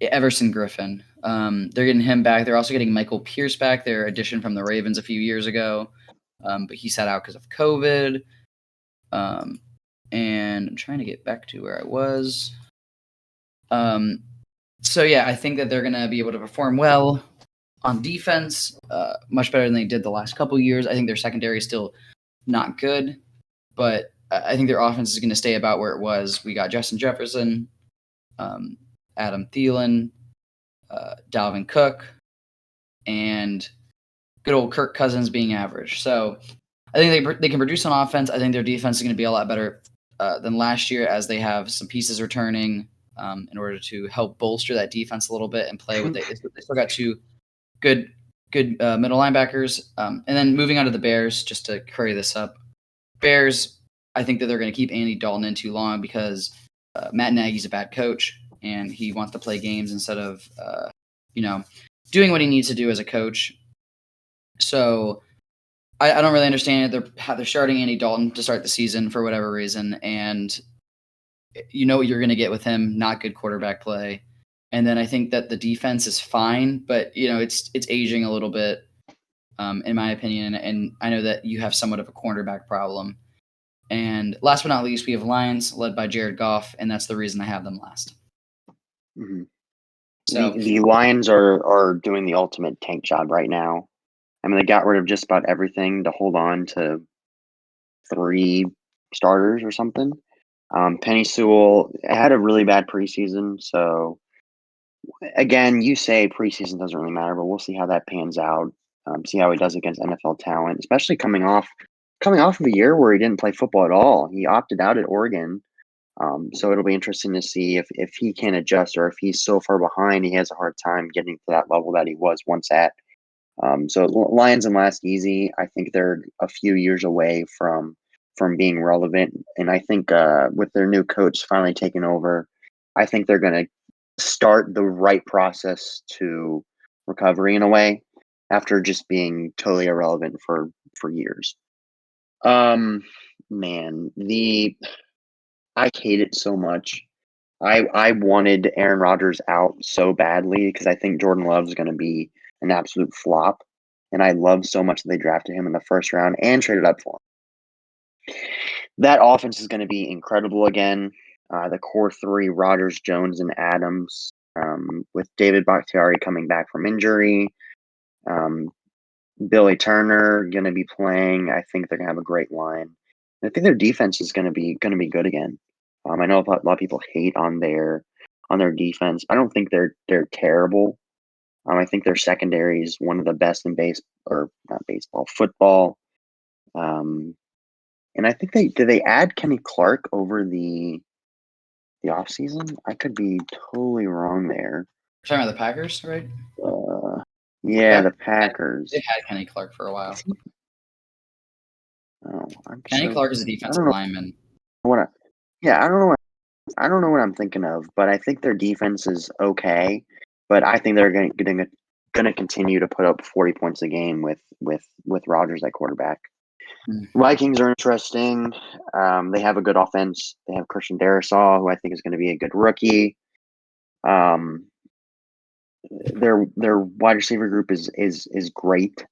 Everson Griffin. They're getting him back. They're also getting Michael Pierce back, their addition from the Ravens a few years ago. But he sat out because of COVID. And I'm trying to get back to where I was. So yeah, I think that they're going to be able to perform well on defense, much better than they did the last couple years. I think their secondary is still not good, but I think their offense is going to stay about where it was. We got Justin Jefferson, Adam Thielen, Dalvin Cook, and good old Kirk Cousins being average. So I think they can produce on offense. I think their defense is going to be a lot better than last year, as they have some pieces returning in order to help bolster that defense a little bit and play with it. They still got two good middle linebackers. And then moving on to the Bears, just to curry this up. Bears, I think that they're going to keep Andy Dalton in too long because Matt Nagy's a bad coach and he wants to play games instead of, doing what he needs to do as a coach. So I don't really understand it. They're starting Andy Dalton to start the season for whatever reason, and you know what you're going to get with him, not good quarterback play. And then I think that the defense is fine, but it's aging a little bit, in my opinion. And I know that you have somewhat of a cornerback problem. And last but not least, we have Lions led by Jared Goff, and that's the reason I have them last. Mm-hmm. So the Lions are doing the ultimate tank job right now. I mean, they got rid of just about everything to hold on to 3 starters or something. Penny Sewell had a really bad preseason, so again, you say preseason doesn't really matter, but we'll see how that pans out. See how he does against NFL talent, especially coming off of a year where he didn't play football at all. He opted out at Oregon. So it'll be interesting to see if he can adjust, or if he's so far behind he has a hard time getting to that level that he was once at. So Lions and last easy. I think they're a few years away from being relevant, and I think with their new coach finally taking over, I think they're going to start the right process to recovery in a way after just being totally irrelevant for years. Man, I hate it so much. I wanted Aaron Rodgers out so badly because I think Jordan Love is going to be an absolute flop, and I love so much that they drafted him in the first round and traded up for him. That offense is going to be incredible again. The core 3: Rodgers, Jones, and Adams, with David Bakhtiari coming back from injury. Billy Turner going to be playing. I think they're going to have a great line. I think their defense is going to be good again. I know a lot of people hate on their defense. I don't think they're terrible. I think their secondary is one of the best in football. And I think did they add Kenny Clark over the offseason? I could be totally wrong there. You're talking about the Packers, right? Yeah, the Packers. They had Kenny Clark for a while. Oh, Kenny Clark is a defensive lineman. I don't know what I'm thinking of, but I think their defense is okay. But I think they're going to continue to put up 40 points a game with Rodgers at quarterback. Vikings are interesting. They have a good offense. They have Christian Darrisaw, who I think is going to be a good rookie. Their wide receiver group is great.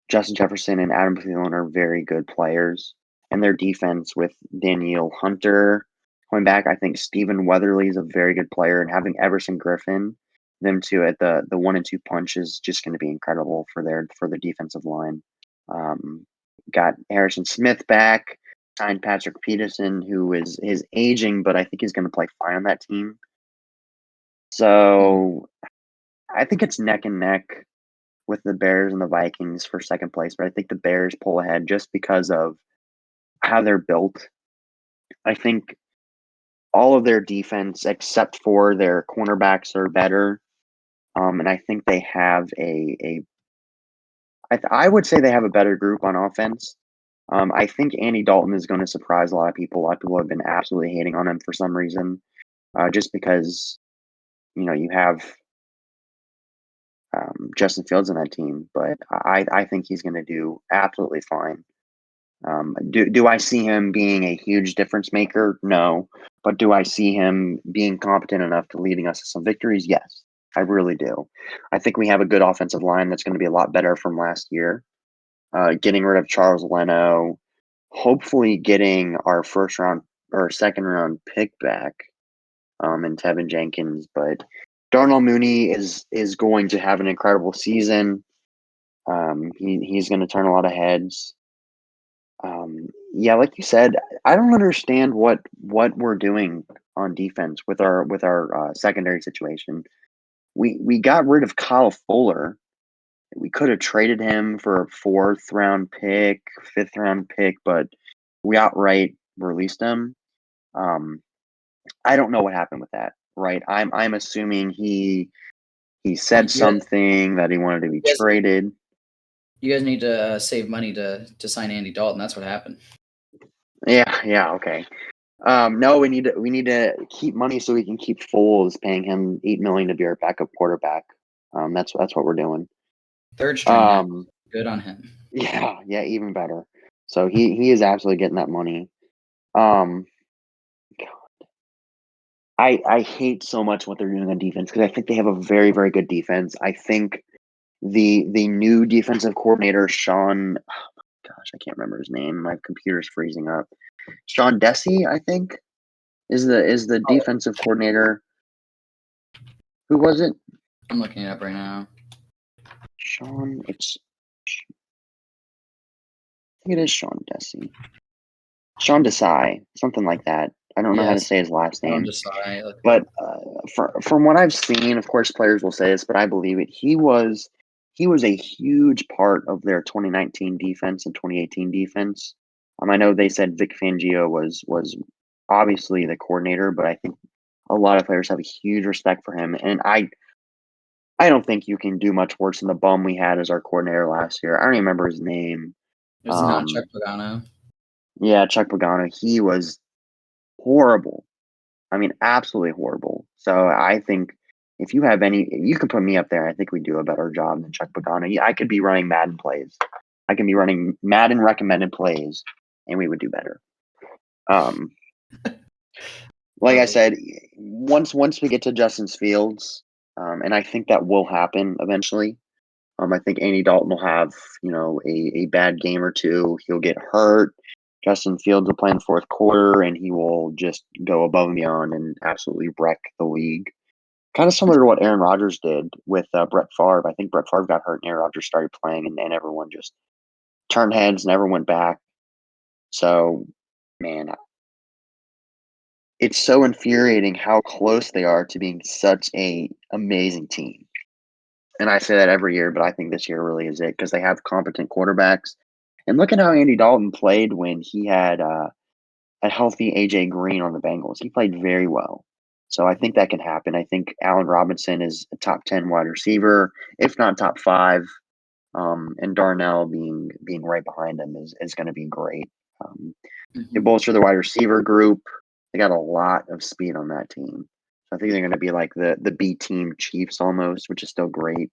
Justin Jefferson and Adam Thielen are very good players, and their defense with Danielle Hunter, coming back. I think Stephen Weatherly is a very good player, and having Everson Griffin, them two at the 1 and 2 punch is just going to be incredible for their defensive line. Um, got Harrison Smith back, signed Patrick Peterson, who is aging, but I think he's going to play fine on that team. Mhm. So I think it's neck and neck with the Bears and the Vikings for second place, but I think the Bears pull ahead just because of how they're built. I think all of their defense, except for their cornerbacks, are better. And I think they have I would say they have a better group on offense. I think Andy Dalton is going to surprise a lot of people. A lot of people have been absolutely hating on him for some reason, just because you have Justin Fields in that team. But I think he's going to do absolutely fine. Do I see him being a huge difference maker? No. But do I see him being competent enough to leading us to some victories? Yes, I really do. I think we have a good offensive line that's going to be a lot better from last year. Getting rid of Charles Leno, hopefully getting our first round or second round pick back, and Tevin Jenkins. But Darnell Mooney is going to have an incredible season. He's going to turn a lot of heads. Yeah, like you said, I don't understand what we're doing on defense with our secondary situation. We got rid of Kyle Fuller. We could have traded him for a fourth round pick, fifth round pick, but we outright released him. Um, I don't know what happened with that. Right? I'm assuming he said You guys, something that he wanted to be you guys, traded. you guys need to save money to sign Andy Dalton. That's what happened. Yeah, okay. No, we need to keep money so we can keep Foles, paying him $8 million to be our backup quarterback. That's what we're doing. Third string now. Um, Good on him. yeah, even better. So he is absolutely getting that money. Um, I hate so much what they're doing on defense because I think they have a very very good defense. I think the new defensive coordinator Sean, gosh, I can't remember his name. My computer's freezing up. Sean Desi, I think, is the Oh, defensive coordinator. Who was it? I'm looking it up right now. Sean. I think it is Sean Desi. Sean Desai, something like that. I don't know how to Yes, say his last Sean name, Desai. Look it but up. from what I've seen, of course, players will say this, but I believe it. He was a huge part of their 2019 defense and 2018 defense. I know they said Vic Fangio was obviously the coordinator, but I think a lot of players have a huge respect for him, and I don't think you can do much worse than the bum we had as our coordinator last year. I don't even remember his name. It was not Chuck Um, Pagano. yeah, Chuck Pagano. He was horrible. I mean, absolutely horrible. So I think if you have any, you can put me up there. I think we do a better job than Chuck Pagano. Yeah, I could be running Madden plays. I can be running Madden recommended plays, and we would do better. Um, like I Oh, said, once we get to Justin Fields, and I think that will happen eventually. I think Andy Dalton will have, a bad game or two. He'll get hurt. Justin Fields will play in the fourth quarter, and he will just go above and beyond and absolutely wreck the league. Kind of similar to what Aaron Rodgers did with Brett Favre. I think Brett Favre got hurt, and Aaron Rodgers started playing, and everyone just turned heads, never went back. So, man, it's so infuriating how close they are to being such a amazing team. And I say that every year, but I think this year really is it because they have competent quarterbacks. And look at how Andy Dalton played when he had a healthy AJ Green on the Bengals. He played very well. So I think that can happen. I think Allen Robinson is a top 10 wide receiver, if not top five. And Darnell being right behind him is going to be great. They mhm. bolster the wide receiver group. They got a lot of speed on that team. So I think they're going to be like the B team Chiefs almost, which is still great.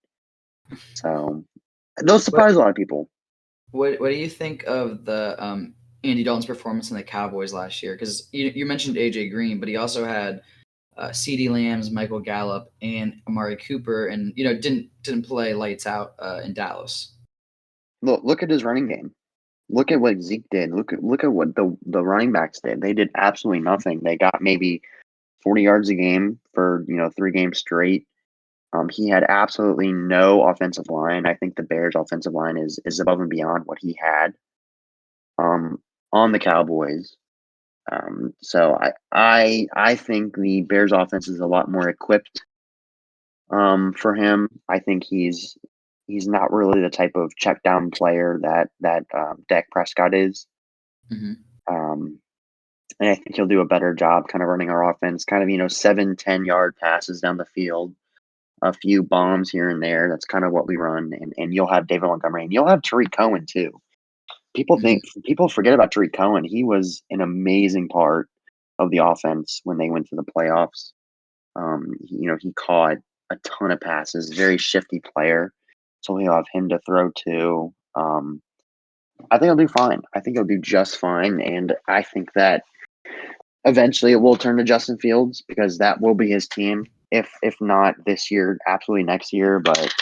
So they'll What surprise a lot of people. what do you think of the Andy Dalton's performance in the Cowboys last year? Because you mentioned AJ Green, but he also had CeeDee Lamb's, Michael Gallup, and Amari Cooper, and didn't play lights out in Dallas. Look at his running game. Look at what Zeke did. Look at what the running backs did. They did absolutely nothing. They got maybe 40 yards a game for 3 games straight. He had absolutely no offensive line. I think the Bears' offensive line is above and beyond what he had um, on the Cowboys. So I think the Bears' offense is a lot more equipped for him. I think he's not really the type of check down player that Dak Prescott is. Hmm. Um, and I think he'll do a better job kind of running our offense, kind of 7-10 yard passes down the field, a few bombs here and there. That's kind of what we run, and you'll have David Montgomery, and you'll have Tariq Cohen too. People forget about Tariq Cohen. He was an amazing part of the offense when they went to the playoffs. He caught a ton of passes, very shifty player. So we'll have him to throw to. I think he'll do fine. I think he'll do just fine. And I think that eventually it will turn to Justin Fields because that will be his team. If not this year, absolutely next year. But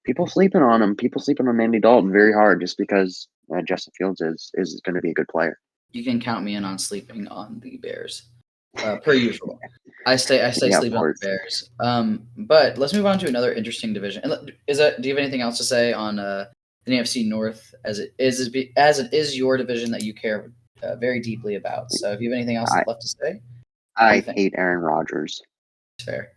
people sleeping on him. People sleeping on Andy Dalton very hard just because Justin Fields is going to be a good player. You can count me in on sleeping on the Bears, per usual. I stay Yeah, of sleeping on course. the Bears. But let's move on to another interesting division. And do you have anything else to say on the NFC North as it is your division that you care very deeply about? So if you have anything else I left to say, what do you I think? hate Aaron Rodgers. It's fair.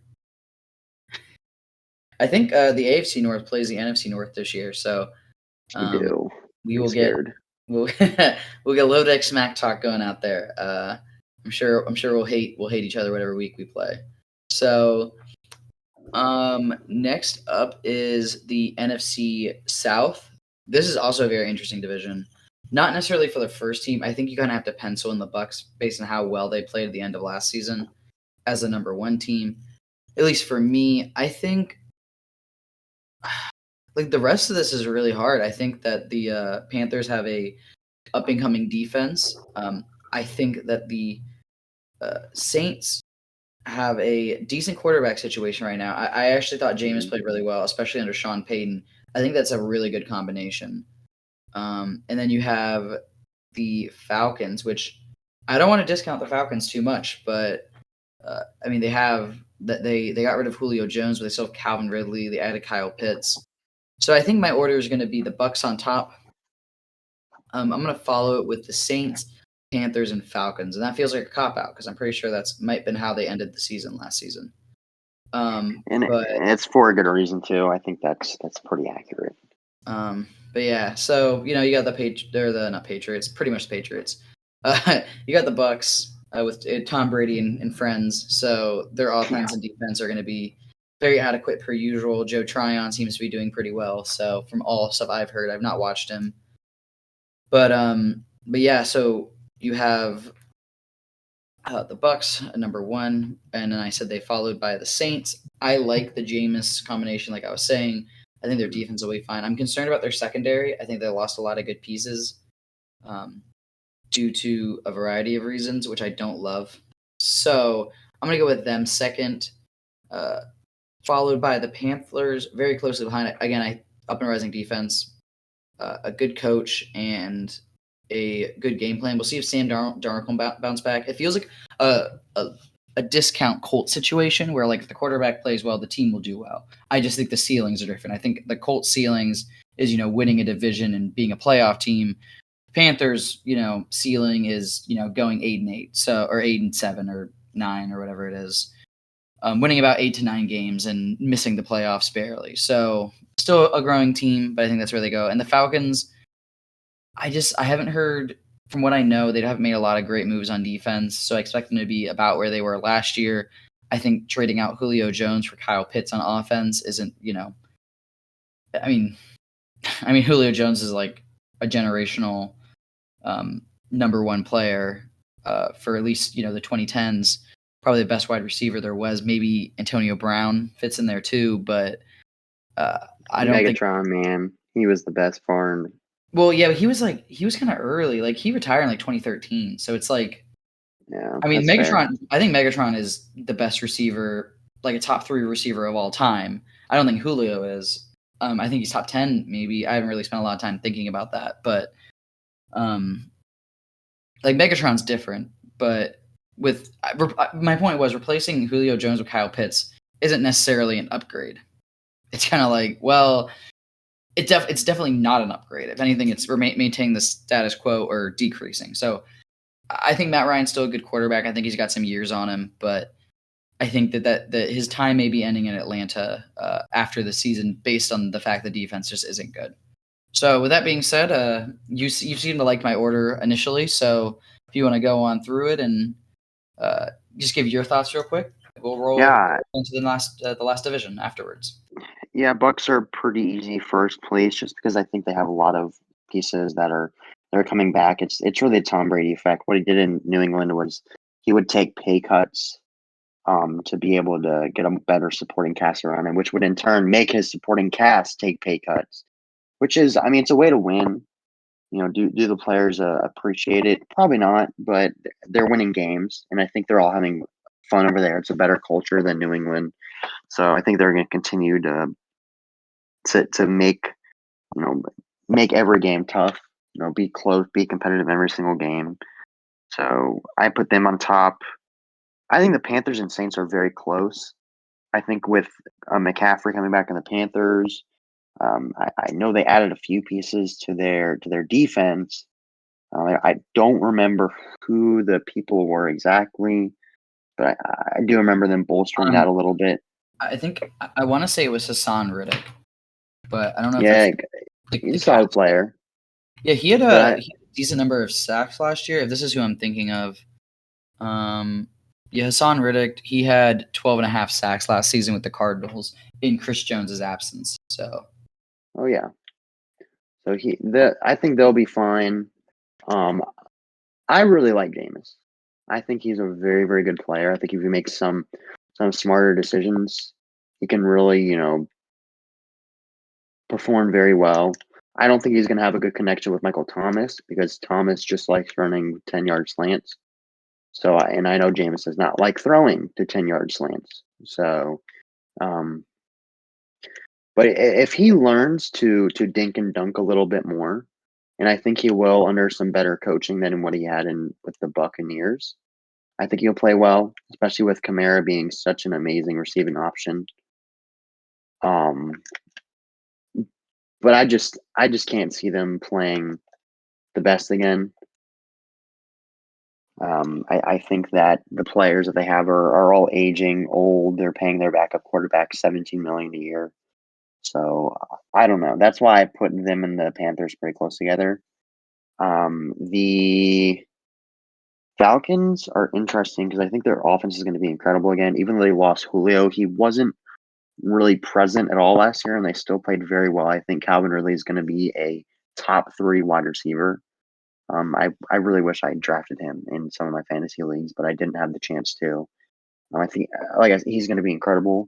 I think the AFC North plays the NFC North this year, so You um, do. we I'm will get scared. we'll we'll get low deck smack talk going out there. I'm sure we'll hate each other whatever week we play. So next up is the NFC South. This is also a very interesting division. Not necessarily for the first team. I think you kind of have to pencil in the Bucks based on how well they played at the end of last season as the number one team. At least for me, I think like the rest of this is really hard. I think that the Panthers have a up and coming defense. I think that the Saints have a decent quarterback situation right now. I actually thought Jameis Mhm. played really well, especially under Sean Payton. I think that's a really good combination. And then you have the Falcons, which I don't want to discount the Falcons too much, but I mean they got rid of Julio Jones, but they still have Calvin Ridley. They added Kyle Pitts. So I think my order is going to be the Bucks on top. I'm going to follow it with the Saints, Panthers, and Falcons, and that feels like a cop out because I'm pretty sure that's might been how they ended the season last season. And But it's for a good reason too. I think that's pretty accurate. but yeah, so you got they're the not Patriots, pretty much the Patriots. You got the Bucks with Tom Brady and friends, so their Yeah. offense and defense are going to be very adequate per usual. Joe Tryon seems to be doing pretty well. So from all stuff I've heard, I've not watched him, but yeah, so you have the Bucks at number one, and then I said they followed by the Saints. I like the Jameis combination, like I was saying. I think their defense will be fine. I'm concerned about their secondary. I think they lost a lot of good pieces um, due to a variety of reasons, which I don't love. So I'm gonna go with them second, uh, followed by the Panthers, very closely behind it. Again, up and rising defense, a good coach, and a good game plan. We'll see if Sam Darnold can bounce back. It feels like a a discount Colt situation where like if the quarterback plays well, the team will do well. I just think the ceilings are different. I think the Colts ceilings is winning a division and being a playoff team. Panthers, ceiling is going 8-8, so or 8-7 or 9 or whatever it is, winning about 8 to 9 games and missing the playoffs barely. So still a growing team, but I think that's where they go. And the Falcons, I haven't heard from what I know, they haven't made a lot of great moves on defense, so I expect them to be about where they were last year. I think trading out Julio Jones for Kyle Pitts on offense isn't, I mean, Julio Jones is like a generational number one player for at least the 2010s. Probably the best wide receiver there was. Maybe Antonio Brown fits in there too, but I don't think. Megatron, man, he was the best farm. Well, yeah, but he was kind of early. Like he retired in like 2013, so it's like Yeah, I mean that's fair. Megatron. I think Megatron is the best receiver, like a top 3 receiver of all time. I don't think Julio is. I think he's top 10 maybe. I haven't really spent a lot of time thinking about that, but Like Megatron's different, but my point was replacing Julio Jones with Kyle Pitts isn't necessarily an upgrade. It's kind of like, well, it's definitely not an upgrade. If anything, it's maintaining the status quo or decreasing. So I think Matt Ryan's still a good quarterback. I think he's got some years on him, but I think that his time may be ending in Atlanta after the season, based on the fact the defense just isn't good. So with that being said, you seem to like my order initially. So if you want to go on through it and just give your thoughts real quick, we'll roll Yeah, into the last division afterwards. yeah. Bucks are pretty easy first place just because I think they have a lot of pieces that are coming back. It's really a Tom Brady effect. What he did in New England was he would take pay cuts to be able to get a better supporting cast around him, which would in turn make his supporting cast take pay cuts. Which is, I mean, it's a way to win. You know, do the players appreciate it? Probably not, but they're winning games, and I think they're all having fun over there. It's a better culture than New England, so I think they're going to continue to make make every game tough. You know, be close, be competitive every single game. So I put them on top. I think the Panthers and Saints are very close. I think with McCaffrey coming back in the Panthers, I know they added a few pieces to their defense. I don't remember who the people were exactly, but I do remember them bolstering that a little bit. I think I want to say it was Hassan Riddick, but I don't know if Yeah, that's he's the a solid cast. player, Yeah, but he had a decent number of sacks last year. If this is who I'm thinking of, um, yeah, Hassan Riddick, he had 12 and a half sacks last season with the Cardinals in Chris Jones's absence. So oh yeah. So I think they'll be fine. Um, I really like Jameis. I think he's a very, very good player. I think if he makes some smarter decisions, he can really, perform very well. I don't think he's going to have a good connection with Michael Thomas because Thomas just likes running 10-yard slants. So, and I know Jameis does not like throwing to 10-yard slants. So, um, but if he learns to dink and dunk a little bit more, and I think he will under some better coaching than what he had in with the Buccaneers, I think he'll play well, especially with Kamara being such an amazing receiving option. Um, but I just can't see them playing the best again. I think that the players that they have are all aging, old. They're paying their backup quarterback $17 million a year. So I don't know. That's why I put them and the Panthers pretty close together. The Falcons are interesting because I think their offense is going to be incredible again. Even though they lost Julio, he wasn't really present at all last year, and they still played very well. I think Calvin Ridley is going to be a top 3 wide receiver. I really wish I had drafted him in some of my fantasy leagues, but I didn't have the chance to. I think, like I said, he's going to be incredible,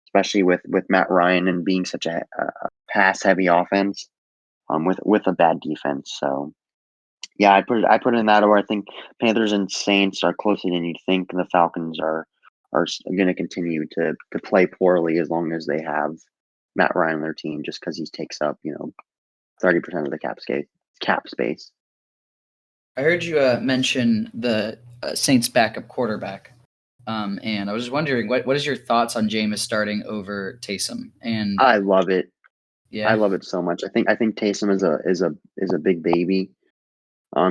especially with Matt Ryan and being such a pass heavy offense, with a bad defense. So yeah, I put it in that order. I think Panthers and Saints are closer than you'd think. And the Falcons are going to continue to play poorly as long as they have Matt Ryan on their team, just because he takes up 30% of the cap space. I heard you mention the Saints backup quarterback, and I was just wondering what is your thoughts on Jameis starting over Taysom? And I love it. I yeah, love it so much. I think Taysom is a big baby.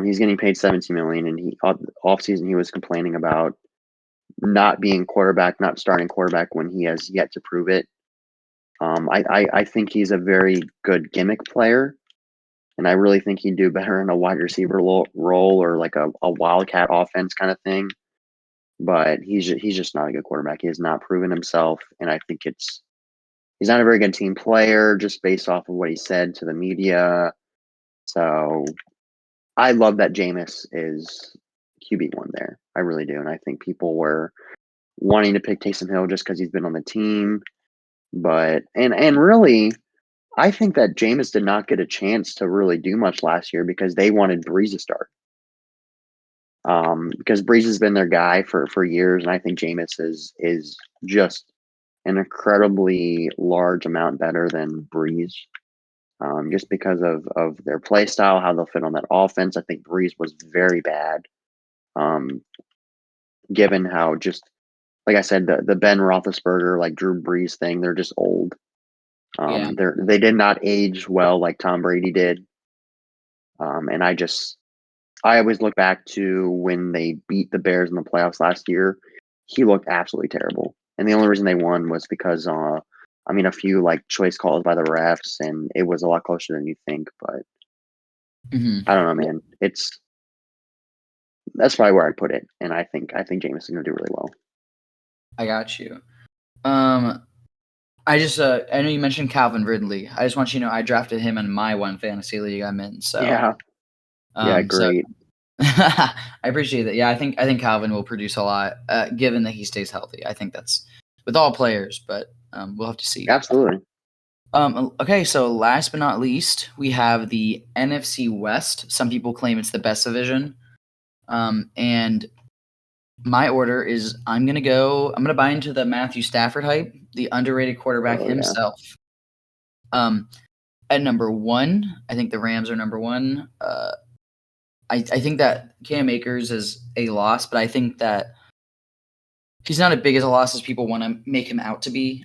He's getting paid $17 million, and off season he was complaining about not being quarterback, not starting quarterback when he has yet to prove it. I think he's a very good gimmick player, and I really think he'd do better in a wide receiver role or like a wildcat offense kind of thing. But he's just not a good quarterback. He has not proven himself, and I think he's not a very good team player just based off of what he said to the media. So I love that Jameis is QB1 there. I really do, and I think people were wanting to pick Taysom Hill just because he's been on the team. But and really, I think that Jameis did not get a chance to really do much last year because they wanted Breeze to start. Because Breeze has been their guy for years, and I think Jameis is just an incredibly large amount better than Breeze. just because of their play style, how they'll fit on that offense. I think Breeze was very bad, um, given how just like I said, the Ben Roethlisberger, like Drew Brees thing, they're just old. Yeah. They did not age well like Tom Brady did. And I always look back to when they beat the Bears in the playoffs last year. He looked absolutely terrible, and the only reason they won was because, a few like choice calls by the refs, and it was a lot closer than you think. But Mhm. I don't know, man. That's probably where I'd put it, and I think Jameis is gonna do really well. I got you. I know you mentioned Calvin Ridley. I just want you to know I drafted him in my one fantasy league I'm in. So, Yeah, yeah, so great. I appreciate that. Yeah, I think Calvin will produce a lot, given that he stays healthy. I think that's with all players, but we'll have to see. Absolutely. Okay, so last but not least, we have the NFC West. Some people claim it's the best division, and my order is I'm gonna buy into the Matthew Stafford hype, the underrated quarterback Oh yeah. himself. Um, at number one, I think the Rams are number one. I think that Cam Akers is a loss, but I think that he's not as big as a loss as people want to make him out to be.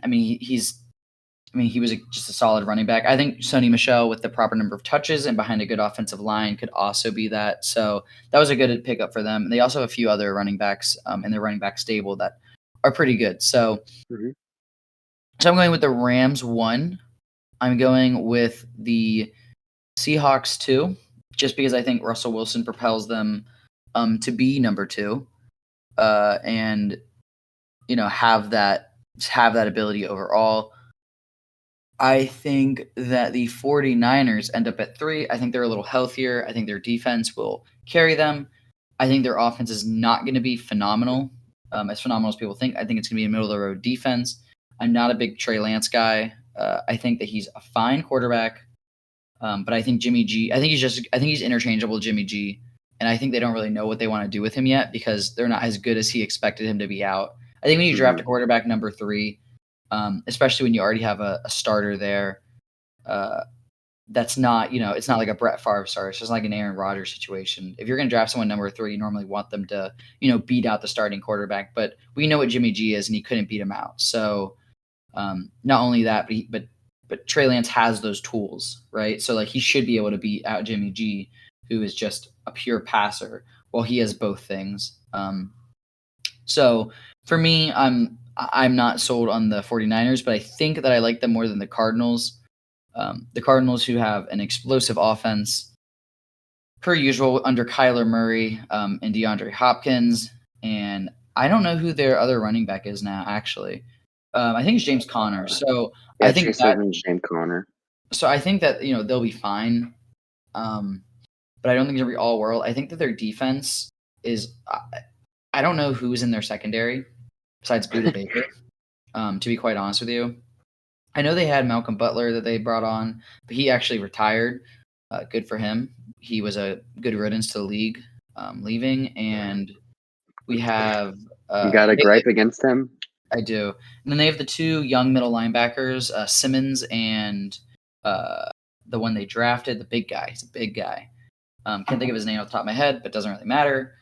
He was just a solid running back. I think Sony Michel with the proper number of touches and behind a good offensive line could also be that. So that was a good pickup for them. They also have a few other running backs in their running back stable that are pretty good. Mhm. So I'm going with the Rams 1. I'm going with the Seahawks 2, just because I think Russell Wilson propels them to be number 2, and have that ability overall. I think that the 49ers end up at 3. I think they're a little healthier. I think their defense will carry them. I think their offense is not going to be phenomenal, as phenomenal as people think. I think it's going to be a middle of the road defense. I'm not a big Trey Lance guy. I think that he's a fine quarterback, but I think Jimmy G. I think he's interchangeable with Jimmy G. And I think they don't really know what they want to do with him yet because they're not as good as he expected him to be out. I think when you draft a Mhm. quarterback number 3, especially when you already have a starter there, uh, that's not, it's not like a Brett Favre starter. It's just like an Aaron Rodgers situation. If you're going to draft someone number 3, you normally want them to, beat out the starting quarterback. But we know what Jimmy G is, and he couldn't beat him out. So not only that, but Trey Lance has those tools, right? So like he should be able to beat out Jimmy G, who is just a pure passer. Well, he has both things. So for me, I'm not sold on the 49ers, but I think that I like them more than the Cardinals. The Cardinals, who have an explosive offense, per usual, under Kyler Murray and DeAndre Hopkins. And I don't know who their other running back is now, actually. I think it's James Conner. So Yeah, I think Chase that Edmonds, James Conner. they'll be fine. Um, but I don't think it's gonna be all world. I think that their defense is. I don't know who's in their secondary besides Buda Baker. To be quite honest with you, I know they had Malcolm Butler that they brought on, but he actually retired. Good for him. He was a good riddance to the league, leaving. And we have You got a gripe against him? I do. And then they have the 2 young middle linebackers, Simmons and the one they drafted, the big guy. He's a big guy. Can't think of his name off the top of my head, but doesn't really matter.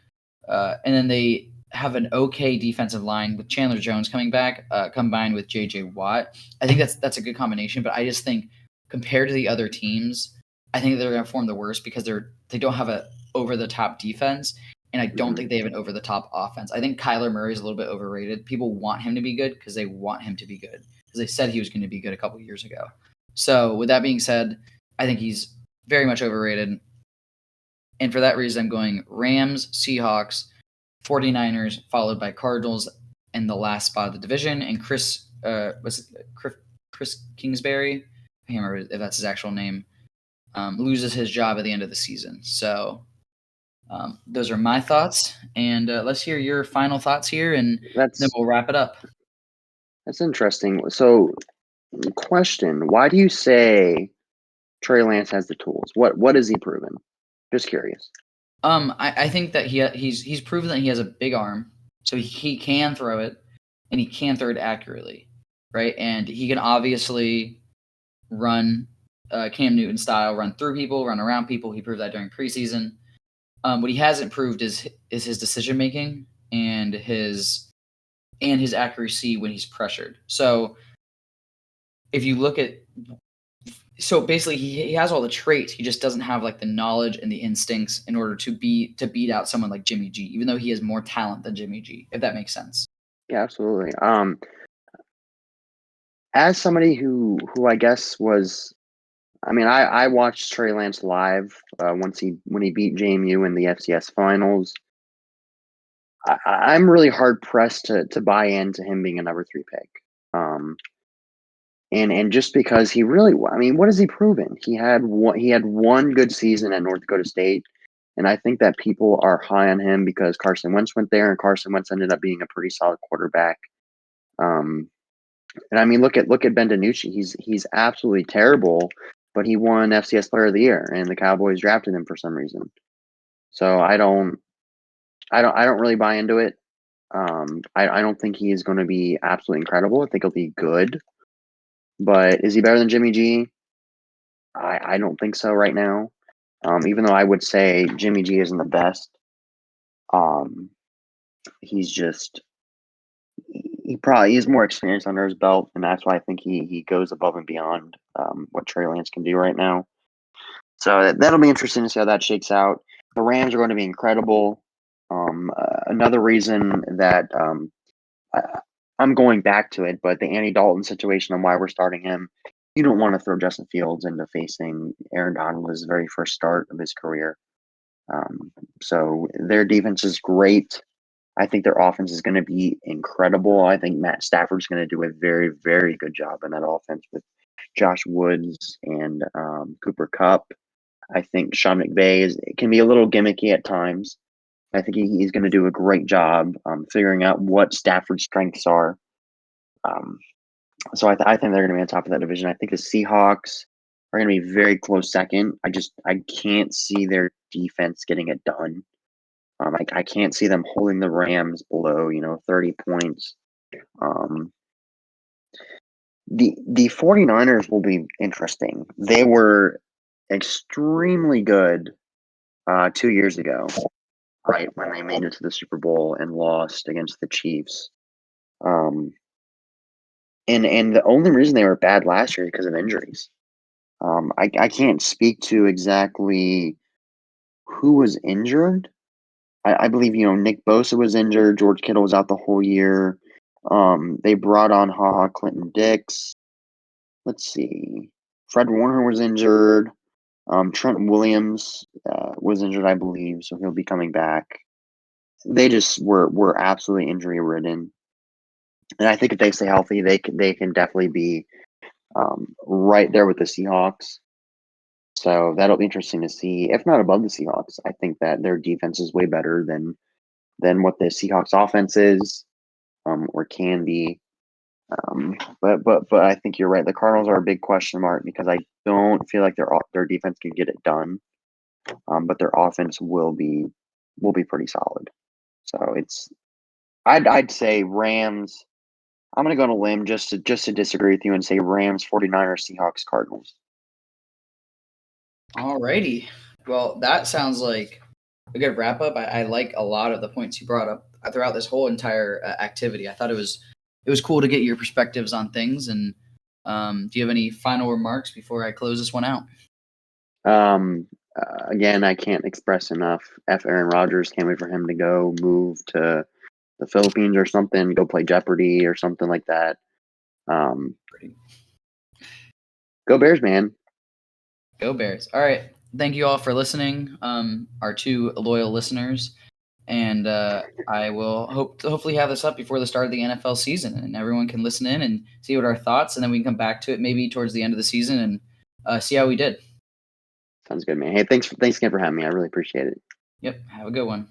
And then they have an okay defensive line with Chandler Jones coming back, combined with J.J. Watt. I think that's a good combination, but I just think compared to the other teams, I think they're going to form the worst because they don't have a over the top defense, and I don't Mhm. think they have an over the top offense. I think Kyler Murray is a little bit overrated. People want him to be good because they want him to be good because they said he was going to be good a couple years ago. So with that being said, I think he's very much overrated. And for that reason, I'm going Rams, Seahawks, 49ers, followed by Cardinals, and the last spot of the division. And Chris Kingsbury? I can't remember if that's his actual name. Loses his job at the end of the season. So those are my thoughts. And let's hear your final thoughts here, and then That's we'll wrap it up. that's interesting. So, question: why do you say Trey Lance has the tools? What has he proven? Just curious. I think that he's proven that he has a big arm, so he can throw it, and he can throw it accurately, right? And he can obviously run Cam Newton style, run through people, run around people. He proved that during preseason. What he hasn't proved is his decision making and his accuracy when he's pressured. So if you look at, so basically he has all the traits, he just doesn't have like the knowledge and the instincts in order to beat out someone like Jimmy G, even though he has more talent than Jimmy G, if that makes sense. Yeah, absolutely. As somebody who I guess was, I mean, I watched Trey Lance live when he beat JMU in the FCS finals. I'm really hard pressed to buy into him being a number 3 pick. And just because he really, I mean, what has he proven? He had one good season at North Dakota State, and I think that people are high on him because Carson Wentz went there, and Carson Wentz ended up being a pretty solid quarterback. And I mean, look at Ben DiNucci. He's absolutely terrible, but he won FCS Player of the Year, and the Cowboys drafted him for some reason. So I don't really buy into it. I don't think he is going to be absolutely incredible. I think he'll be good, but is he better than Jimmy G? I don't think so right now. Even though I would say Jimmy G isn't the best. He's just he probably has more experience under his belt, and that's why I think he goes above and beyond what Trey Lance can do right now. So that'll be interesting to see how that shakes out. The Rams are going to be incredible. Another reason that I'm going back to it, but the Andy Dalton situation and why we're starting him, you don't want to throw Justin Fields into facing Aaron Donald's very first start of his career. So their defense is great. I think their offense is going to be incredible. I think Matt Stafford's going to do a very, very good job in that offense with Josh Woods and Cooper Kupp. I think Sean McVay can be a little gimmicky at times. I think he's going to do a great job figuring out what Stafford's strengths are. So I think they're going to be on top of that division. I think the Seahawks are going to be very close second. I can't see their defense getting it done. I can't see them holding the Rams below 30 points. The 49ers will be interesting. They were extremely good 2 years ago, right, when they made it to the Super Bowl and lost against the Chiefs. And the only reason they were bad last year is because of injuries. I can't speak to exactly who was injured. I believe Nick Bosa was injured. George Kittle was out the whole year. They brought on HaHa Clinton Dix. Let's see. Fred Warner was injured. Trent Williams was injured, I believe, so he'll be coming back. They just were absolutely injury ridden, and I think if they stay healthy, they can definitely be right there with the Seahawks. So that'll be interesting to see. If not above the Seahawks, I think that their defense is way better than what the Seahawks offense is, or can be. But I think you're right. The Cardinals are a big question mark because I don't feel like their defense can get it done. But their offense will be pretty solid. So I'd say Rams. I'm gonna go on a limb just to disagree with you and say Rams, 49ers, Seahawks, Cardinals. Alrighty. Well, that sounds like a good wrap up. I like a lot of the points you brought up throughout this whole entire activity. I thought it was cool to get your perspectives on things. And do you have any final remarks before I close this one out? Again, I can't express enough. Aaron Rodgers. Can't wait for him to go move to the Philippines or something. Go play Jeopardy or something like that. Go Bears, man. Go Bears. All right. Thank you all for listening, our 2 loyal listeners. And I will hopefully have this up before the start of the NFL season, and everyone can listen in and see what our thoughts, and then we can come back to it maybe towards the end of the season and see how we did. Sounds good, man. Hey, thanks again for having me. I really appreciate it. Yep. Have a good one.